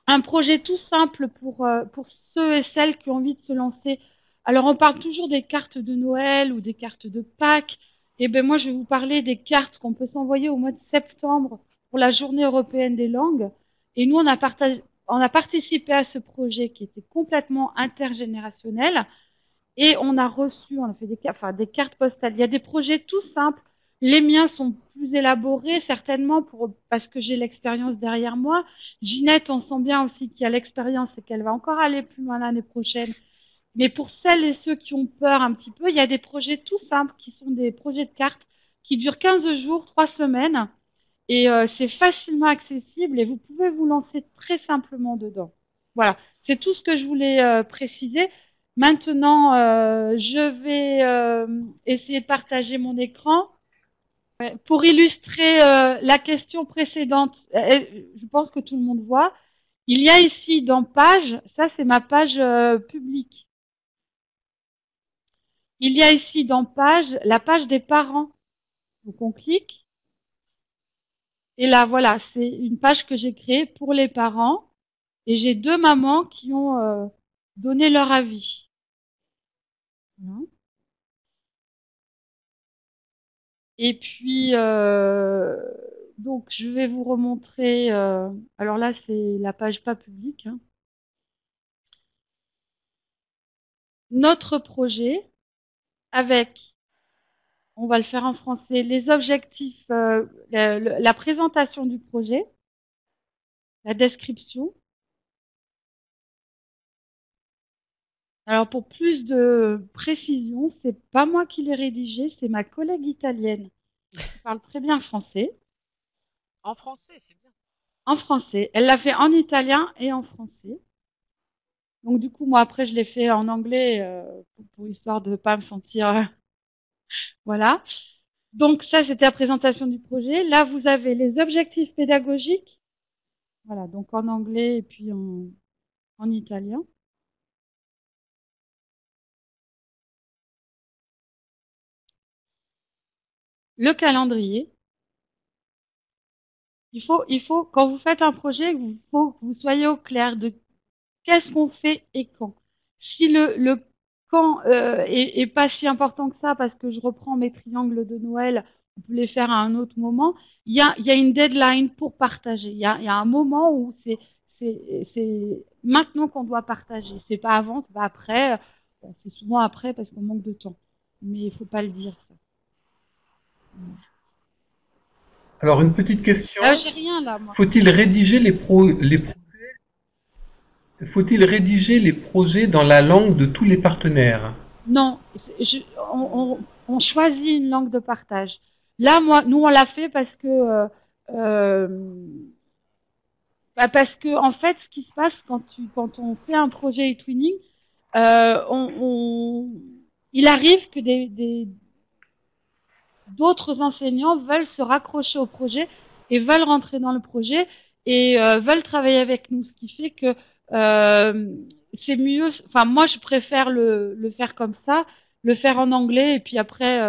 un projet tout simple pour ceux et celles qui ont envie de se lancer. Alors, on parle toujours des cartes de Noël ou des cartes de Pâques. Et ben moi, je vais vous parler des cartes qu'on peut s'envoyer au mois de septembre pour la Journée européenne des langues. Et nous, on a participé à ce projet qui était complètement intergénérationnel. Et on a fait des cartes postales. Il y a des projets tout simples. Les miens sont plus élaborés, certainement, parce que j'ai l'expérience derrière moi. Ginette, on sent bien aussi qu'il y a l'expérience et qu'elle va encore aller plus loin l'année prochaine. Mais pour celles et ceux qui ont peur un petit peu, il y a des projets tout simples qui sont des projets de cartes qui durent 15 jours, 3 semaines. Et c'est facilement accessible et vous pouvez vous lancer très simplement dedans. Voilà, c'est tout ce que je voulais préciser. Maintenant, je vais essayer de partager mon écran. Pour illustrer la question précédente, je pense que tout le monde voit. Il y a ici dans page, ça c'est ma page publique. Il y a ici dans page la page des parents. Donc on clique et là voilà, c'est une page que j'ai créée pour les parents. Et j'ai deux mamans qui ont donner leur avis. Voilà. Et puis, donc, je vais vous remontrer. Alors là, c'est la page pas publique, hein. Notre projet avec, on va le faire en français, les objectifs, la présentation du projet, la description. Alors pour plus de précision, c'est pas moi qui l'ai rédigé, c'est ma collègue italienne qui parle très bien français. En français, c'est bien. En français. Elle l'a fait en italien et en français. Donc du coup, moi après, je l'ai fait en anglais pour histoire de ne pas me sentir... voilà. Donc ça, c'était la présentation du projet. Là, vous avez les objectifs pédagogiques. Voilà, donc en anglais et puis en italien. Le calendrier. Il faut, quand vous faites un projet, il faut que vous soyez au clair de qu'est-ce qu'on fait et quand. Si le quand est pas si important que ça, parce que je reprends mes triangles de Noël, on peut les faire à un autre moment, il y a une deadline pour partager. Il y a un moment où c'est maintenant qu'on doit partager. C'est pas avant, c'est pas après. C'est souvent après parce qu'on manque de temps. Mais il faut pas le dire, ça. Alors, une petite question. J'ai rien là, moi. Faut-il rédiger faut-il rédiger les projets dans la langue de tous les partenaires? Non, on choisit une langue de partage. Là, nous, on l'a fait parce que, en fait, ce qui se passe quand on fait un projet eTwinning, il arrive que d'autres enseignants veulent se raccrocher au projet et veulent rentrer dans le projet et veulent travailler avec nous, ce qui fait que c'est mieux. Enfin, moi, je préfère le faire comme ça, le faire en anglais et puis après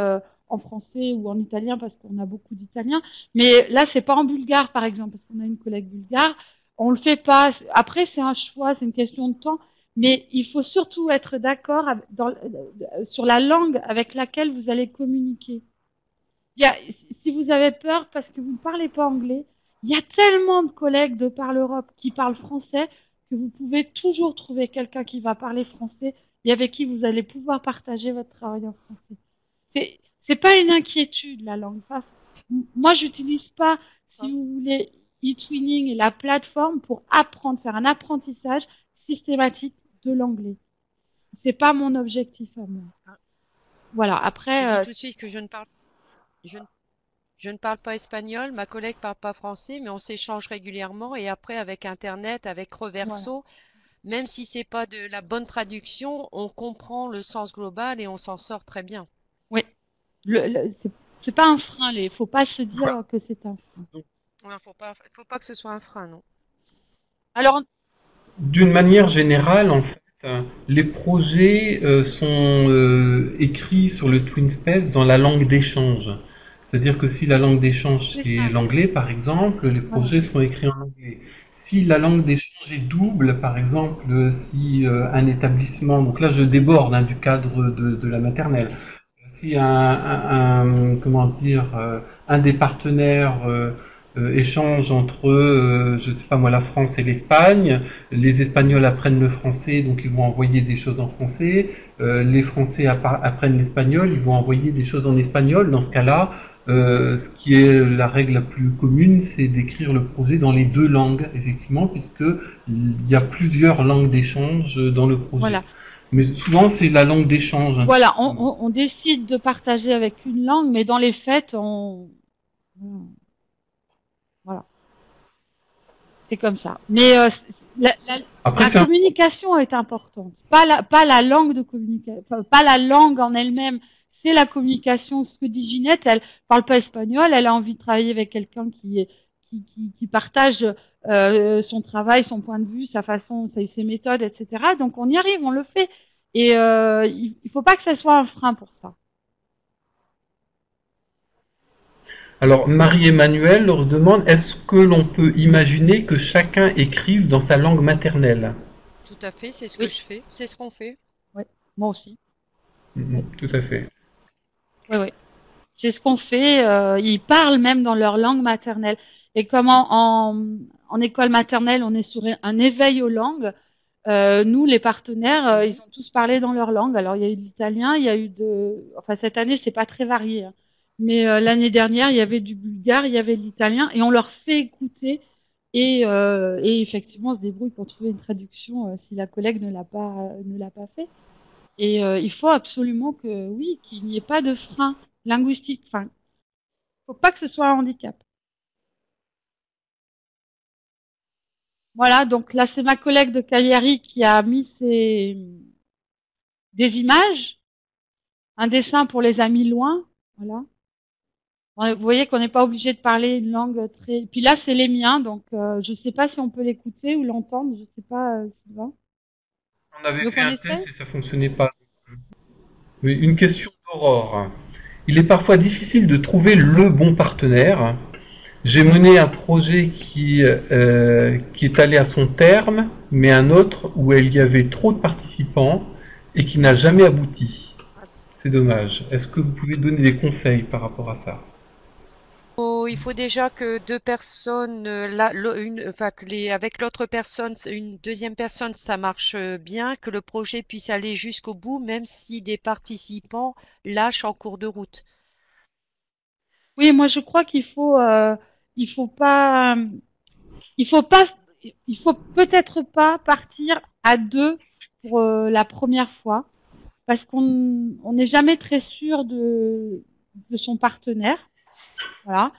en français ou en italien parce qu'on a beaucoup d'Italiens. Mais là, c'est pas en bulgare, par exemple, parce qu'on a une collègue bulgare. On le fait pas. Après, c'est un choix, c'est une question de temps. Mais il faut surtout être d'accord sur la langue avec laquelle vous allez communiquer. Si vous avez peur parce que vous ne parlez pas anglais, il y a tellement de collègues de par l'Europe qui parlent français que vous pouvez toujours trouver quelqu'un qui va parler français et avec qui vous allez pouvoir partager votre travail en français. C'est pas une inquiétude, la langue. Enfin, moi, j'utilise pas, si vous voulez, eTwinning et la plateforme pour faire un apprentissage systématique de l'anglais. C'est pas mon objectif à moi. Voilà. Après, je dis tout de suite que je ne parle pas espagnol, ma collègue parle pas français, mais on s'échange régulièrement et après avec Internet, avec Reverso, voilà. Même si c'est pas de la bonne traduction, on comprend le sens global et on s'en sort très bien. Oui, c'est pas un frein, faut pas se dire que c'est un frein. Ouais, faut pas que ce soit un frein, non. Alors, d'une manière générale, en fait, les projets sont écrits sur le TwinSpace dans la langue d'échange. C'est-à-dire que si la langue d'échange c'est l'anglais, par exemple, les projets sont écrits en anglais. Si la langue d'échange est double, par exemple, si un établissement, donc là je déborde du cadre de la maternelle, si comment dire, un des partenaires échange entre, je sais pas moi, la France et l'Espagne. Les Espagnols apprennent le français, donc ils vont envoyer des choses en français. Les Français apprennent l'espagnol, ils vont envoyer des choses en espagnol. Dans ce cas-là, ce qui est la règle la plus commune, c'est d'écrire le projet dans les deux langues, effectivement, puisque il y a plusieurs langues d'échange dans le projet. Voilà. Mais souvent, c'est la langue d'échange. Voilà, on décide de partager avec une langue, mais dans les faits, voilà. C'est comme ça. Mais la communication est importante. Pas la langue de communication, pas la langue en elle-même. C'est la communication. Ce que dit Ginette, elle parle pas espagnol, elle a envie de travailler avec quelqu'un qui partage son travail, son point de vue, sa façon, ses méthodes, etc. Donc on y arrive, on le fait. Et il faut pas que ça soit un frein pour ça. Alors, Marie-Emmanuelle leur demande, est-ce que l'on peut imaginer que chacun écrive dans sa langue maternelle? tout à fait, c'est ce que Oui, je fais, c'est ce qu'on fait. oui, moi aussi. Oui, Tout à fait. oui, oui. C'est ce qu'on fait. Ils parlent même dans leur langue maternelle. Et comme en école maternelle, on est sur un éveil aux langues, nous, les partenaires, ils Mhm. ont tous parlé dans leur langue. Alors, il y a eu de l'italien, il y a eu enfin, cette année, c'est pas très varié, hein. Mais l'année dernière, il y avait du bulgare, il y avait de l'italien, et on leur fait écouter. Et effectivement, on se débrouille pour trouver une traduction si la collègue ne l'a pas fait. Et il faut absolument que, oui, qu'il n'y ait pas de frein linguistique. Enfin, faut pas que ce soit un handicap. Voilà, donc là, c'est ma collègue de Cagliari qui a mis des images, un dessin pour les amis loin. Voilà. Vous voyez qu'on n'est pas obligé de parler une langue très. Puis là, c'est les miens, donc je sais pas si on peut l'écouter ou l'entendre. Je sais pas, Sylvain. On avait Tu veux fait qu'on un essaie? test et ça fonctionnait pas. Oui, une question d'Aurore. Il est parfois difficile de trouver le bon partenaire. J'ai mené un projet qui est allé à son terme, mais un autre où il y avait trop de participants et qui n'a jamais abouti. Ah, C'est dommage. Est-ce que vous pouvez donner des conseils par rapport à ça? il faut déjà que deux personnes, enfin avec l'autre personne, une deuxième personne, ça marche bien, que le projet puisse aller jusqu'au bout, même si des participants lâchent en cours de route. Oui, moi je crois il faut pas, il faut pas, il faut peut-être pas partir à deux pour la première fois, parce qu'on n'est jamais très sûr de son partenaire. Voilà.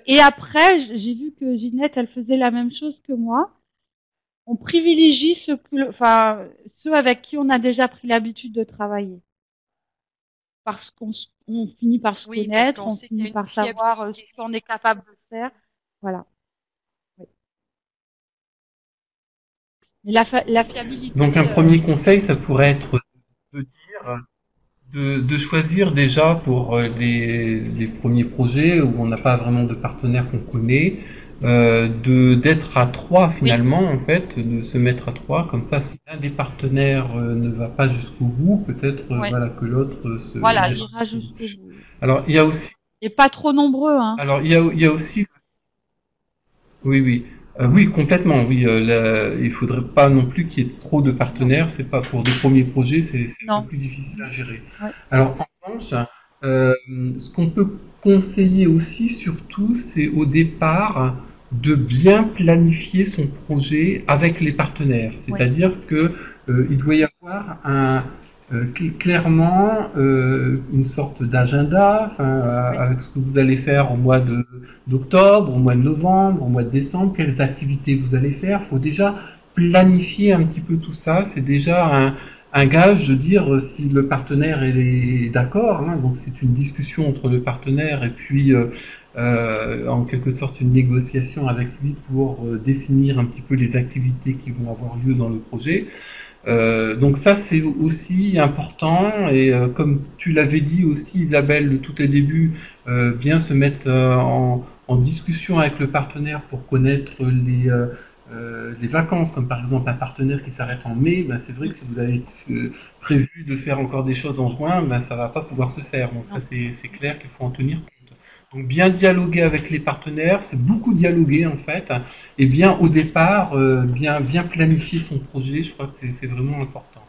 Et après, j'ai vu que Ginette, elle faisait la même chose que moi. On privilégie enfin, ceux avec qui on a déjà pris l'habitude de travailler, parce on finit par se Oui, parce connaître, qu'on on sait qu'il y finit a une par savoir ce fiabilité. qu'on est capable de faire. Voilà. Oui. Mais la Donc un fiabilité, premier conseil, ça pourrait être de dire, de choisir déjà pour les premiers projets où on n'a pas vraiment de partenaire qu'on connaît, d'être à trois oui, finalement en fait, de se mettre à trois, comme ça si l'un des partenaires ne va pas jusqu'au bout, peut-être ouais. voilà que l'autre se Voilà, mette ira jusqu'au bout. jusqu'au bout. Alors il y a aussi, Et pas trop nombreux, hein. il y a aussi, oui oui, oui complètement, oui, il faudrait pas non plus qu'il y ait trop de Non, partenaires, c'est pas pour des premiers projets, c'est un peu non. plus difficile à gérer. Ouais. Alors en revanche, euh, ce qu'on peut conseiller aussi surtout, c'est au départ de bien planifier son projet avec les partenaires. Ouais. C'est-à-dire que il doit y avoir clairement une sorte d'agenda, Ouais. avec ce que vous allez faire au mois d'octobre, au mois de novembre, au mois de décembre, quelles activités vous allez faire. Il faut déjà planifier un petit peu tout ça. C'est déjà un gage de dire si le partenaire est d'accord. Hein, donc c'est une discussion entre le partenaire et puis en quelque sorte une négociation avec lui pour définir un petit peu les activités qui vont avoir lieu dans le projet. Donc ça c'est aussi important et comme tu l'avais dit aussi Isabelle le tout au début, bien se mettre en discussion avec le partenaire pour connaître les vacances, comme par exemple un partenaire qui s'arrête en mai, ben c'est vrai Mm. que si vous avez prévu de faire encore des choses en juin, ben ça va pas pouvoir se faire. Donc ça Non. c'est clair qu'il faut en tenir compte. Donc bien dialoguer avec les partenaires, c'est beaucoup dialoguer en fait, et bien au départ, bien planifier son projet, je crois que c'est vraiment important.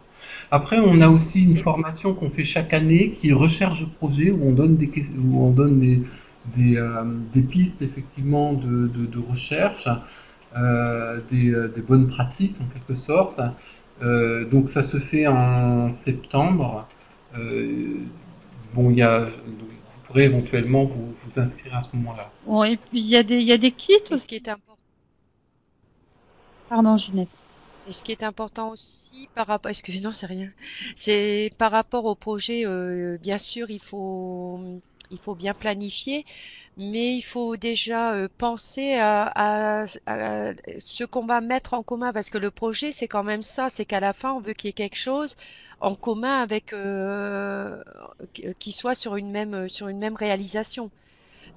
Après, on a aussi une formation qu'on fait chaque année qui est recherche de projet, où on donne où on donne des pistes effectivement de recherche, des bonnes pratiques en quelque sorte. Donc ça se fait en septembre. Euh, bon, vous pourrez éventuellement vous inscrire à ce moment-là. Bon, et puis il y a des kits Et ce qui aussi. est important. Pardon, Ginette. Et ce qui est important aussi par rapport, excusez, non, c'est rien. C'est par rapport au projet, bien sûr, il faut bien planifier, mais il faut déjà penser à ce qu'on va mettre en commun, parce que le projet, c'est quand même ça, c'est qu'à la fin, on veut qu'il y ait quelque chose en commun avec qui soit sur une même réalisation.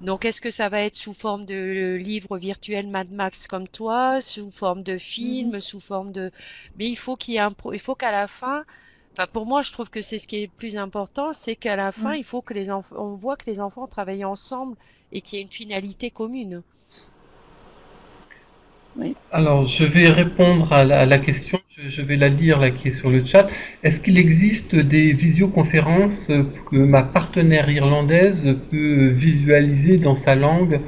Donc, est-ce que ça va être sous forme de livre virtuel Mad Max comme toi, sous forme de Mhm. film, sous forme de... Mais il faut qu'il y ait il faut qu'à la fin, enfin pour moi, je trouve que c'est ce qui est le plus important, c'est qu'à la fin, Mm. il faut que les enfants, on voit que les enfants travaillent ensemble et qu'il y ait une finalité commune. Oui. Alors, je vais répondre à la question, je vais la lire là qui est sur le chat. Est-ce qu'il existe des visioconférences que ma partenaire irlandaise peut visualiser dans sa langue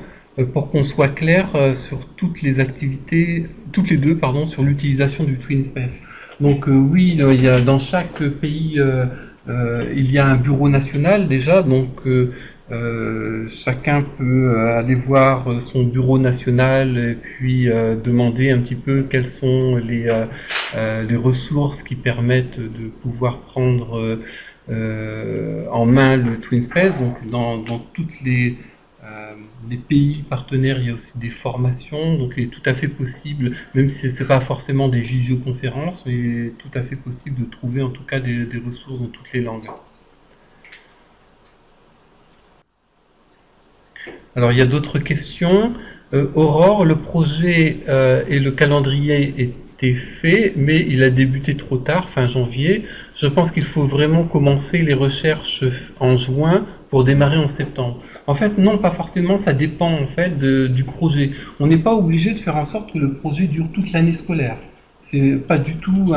pour qu'on soit clair sur toutes les activités, toutes les deux, pardon, sur l'utilisation du TwinSpace? Donc oui, il y a dans chaque pays, il y a un bureau national déjà, donc chacun peut aller voir son bureau national et puis demander un petit peu quelles sont les ressources qui permettent de pouvoir prendre en main le TwinSpace. Donc dans toutes les pays partenaires, il y a aussi des formations, donc il est tout à fait possible, même si ce n'est pas forcément des visioconférences, mais il est tout à fait possible de trouver en tout cas des ressources dans toutes les langues. Alors, il y a d'autres questions. Aurore, le projet et le calendrier étaient faits, mais il a débuté trop tard, fin janvier. Je pense qu'il faut vraiment commencer les recherches en juin pour démarrer en septembre. En fait, non, pas forcément, ça dépend en fait du projet. On n'est pas obligé de faire en sorte que le projet dure toute l'année scolaire. C'est pas du tout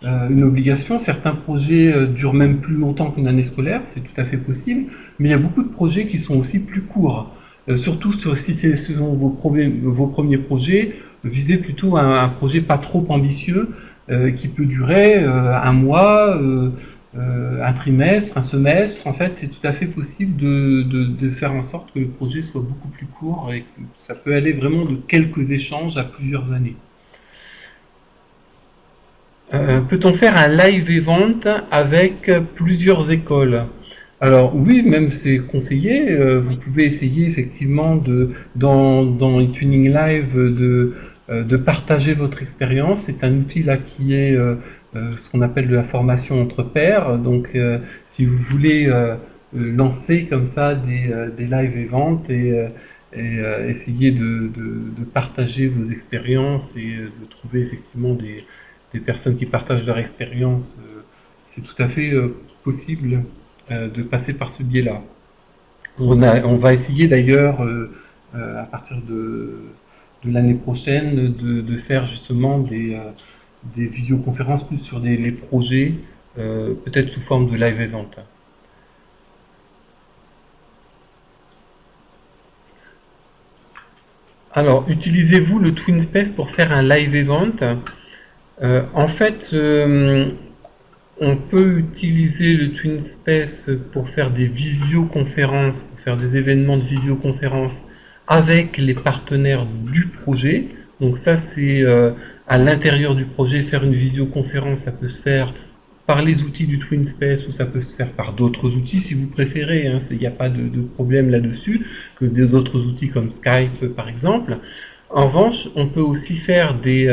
une obligation. Certains projets durent même plus longtemps qu'une année scolaire, c'est tout à fait possible. Mais il y a beaucoup de projets qui sont aussi plus courts. Surtout si ce sont vos premiers projets, visez plutôt un projet pas trop ambitieux qui peut durer un mois, un trimestre, un semestre. En fait, c'est tout à fait possible de faire en sorte que le projet soit beaucoup plus court et que ça peut aller vraiment de quelques échanges à plusieurs années. Peut-on faire un live event avec plusieurs écoles? Alors oui, même c'est conseillé. Vous pouvez essayer effectivement dans eTuning Live de partager votre expérience. C'est un outil là qui est ce qu'on appelle de la formation entre pairs. Donc si vous voulez lancer comme ça des live events et essayer de partager vos expériences et de trouver effectivement des personnes qui partagent leur expérience, c'est tout à fait possible de passer par ce biais-là. On va essayer d'ailleurs, à partir de l'année prochaine, de faire justement des visioconférences plus sur les projets, peut-être sous forme de live event. Alors, utilisez-vous le TwinSpace pour faire un live event? En fait, on peut utiliser le TwinSpace pour faire des visioconférences, pour faire des événements de visioconférence avec les partenaires du projet. Donc ça, c'est à l'intérieur du projet, faire une visioconférence, ça peut se faire par les outils du TwinSpace ou ça peut se faire par d'autres outils si vous préférez. Il n'y a pas de problème là-dessus, que d'autres outils comme Skype par exemple. En revanche, on peut aussi faire des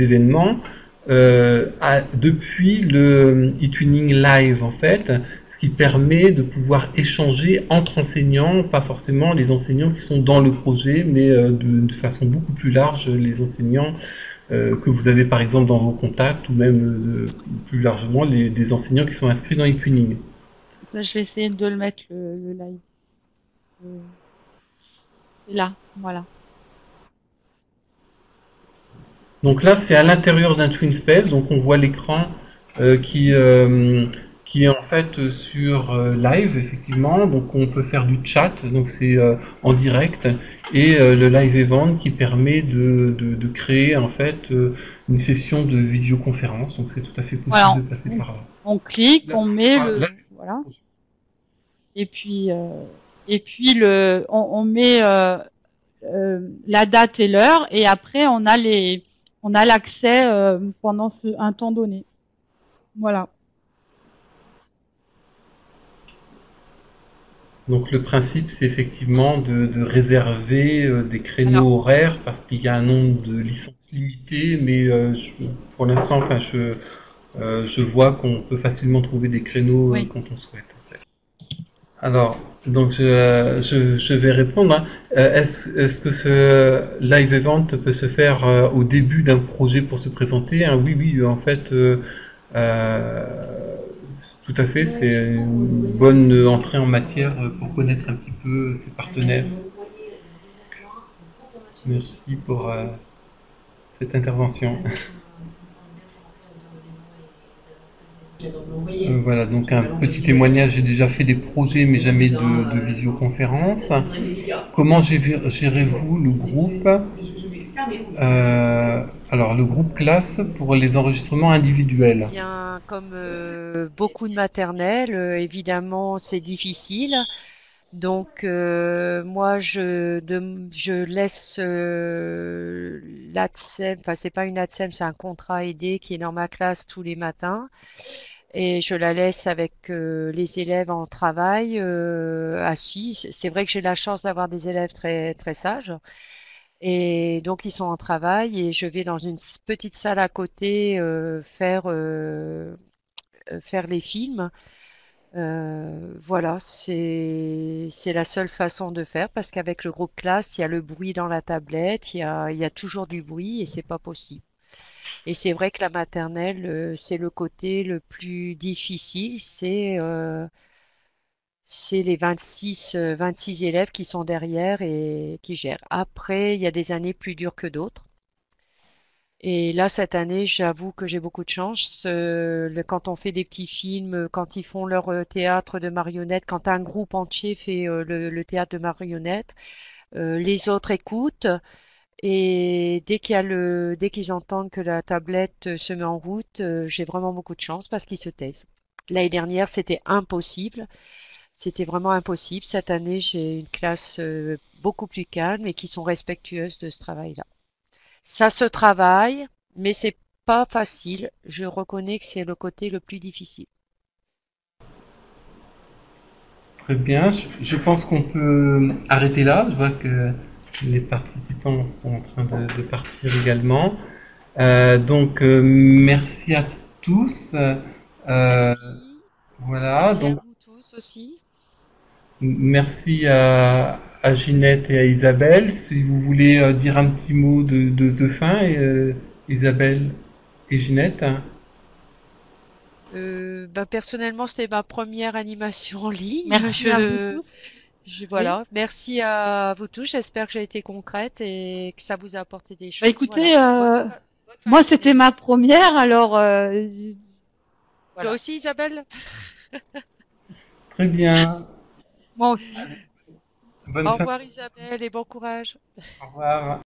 événements depuis le eTuning Live en fait, ce qui permet de pouvoir échanger entre enseignants, pas forcément les enseignants qui sont dans le projet, mais de façon beaucoup plus large, les enseignants que vous avez par exemple dans vos contacts ou même plus largement des enseignants qui sont inscrits dans eTuning. Là, je vais essayer de le mettre le live. C'est là, voilà. Donc là, c'est à l'intérieur d'un TwinSpace, donc on voit l'écran qui est en fait sur live, effectivement. Donc on peut faire du chat, donc c'est en direct, et le live event qui permet de créer en fait une session de visioconférence. Donc c'est tout à fait possible Voilà, de passer par là. on clique, Là, on met voilà, le, là, voilà. Et puis on met la date et l'heure, et après on a l'accès pendant un temps donné. Voilà. donc le principe, c'est effectivement de réserver des créneaux Alors, horaires parce qu'il y a un nombre de licences limitées, mais pour l'instant, enfin, je vois qu'on peut facilement trouver des créneaux oui. quand on souhaite. En fait. Alors, Donc je vais répondre, hein. Est-ce que ce live event peut se faire au début d'un projet pour se présenter, hein? Oui, oui, en fait, euh, tout à fait, c'est une bonne entrée en matière pour connaître un petit peu ses partenaires. Merci pour cette intervention. Voilà, donc un petit témoignage, j'ai déjà fait des projets mais jamais de visioconférence. Comment gérez-vous le groupe? Alors le groupe classe pour les enregistrements individuels. Bien, comme beaucoup de maternelles, évidemment, c'est difficile. Donc, moi, je laisse l'ATSEM, enfin, c'est pas une ATSEM, c'est un contrat aidé qui est dans ma classe tous les matins. Et je la laisse avec les élèves en travail, assis. C'est vrai que j'ai la chance d'avoir des élèves très, très sages. Et donc, ils sont en travail et je vais dans une petite salle à côté faire les films. Voilà, c'est la seule façon de faire parce qu'avec le groupe classe, il y a le bruit dans la tablette, il y a toujours du bruit et c'est pas possible. Et c'est vrai que la maternelle, c'est le côté le plus difficile, c'est les 26 élèves qui sont derrière et qui gèrent. Après, il y a des années plus dures que d'autres. Et là, cette année, j'avoue que j'ai beaucoup de chance. Quand on fait des petits films, quand ils font leur théâtre de marionnettes, quand un groupe entier fait le théâtre de marionnettes, les autres écoutent. Et dès qu'ils entendent que la tablette se met en route, j'ai vraiment beaucoup de chance parce qu'ils se taisent. L'année dernière, c'était impossible. C'était vraiment impossible. Cette année, j'ai une classe beaucoup plus calme et qui sont respectueuses de ce travail-là. Ça se travaille, mais c'est pas facile. Je reconnais que c'est le côté le plus difficile. Très bien, je pense qu'on peut arrêter là. Je vois que les participants sont en train de partir également. Donc merci à tous. Euh, Merci. voilà, Merci à donc vous tous aussi. merci à Ginette et à Isabelle. Si vous voulez dire un petit mot de fin, Isabelle et Ginette. Ben, personnellement, c'était ma première animation en ligne. Merci à vous tous. Oui. Voilà. Merci à vous tous. J'espère que j'ai été concrète et que ça vous a apporté des Bah choses. écoutez, Voilà. Bonne fin de moi c'était journée. ma première, alors Toi voilà. aussi, Isabelle? Très bien. Moi aussi. Bonne Au fin. revoir, Isabelle, et bon courage. Au revoir.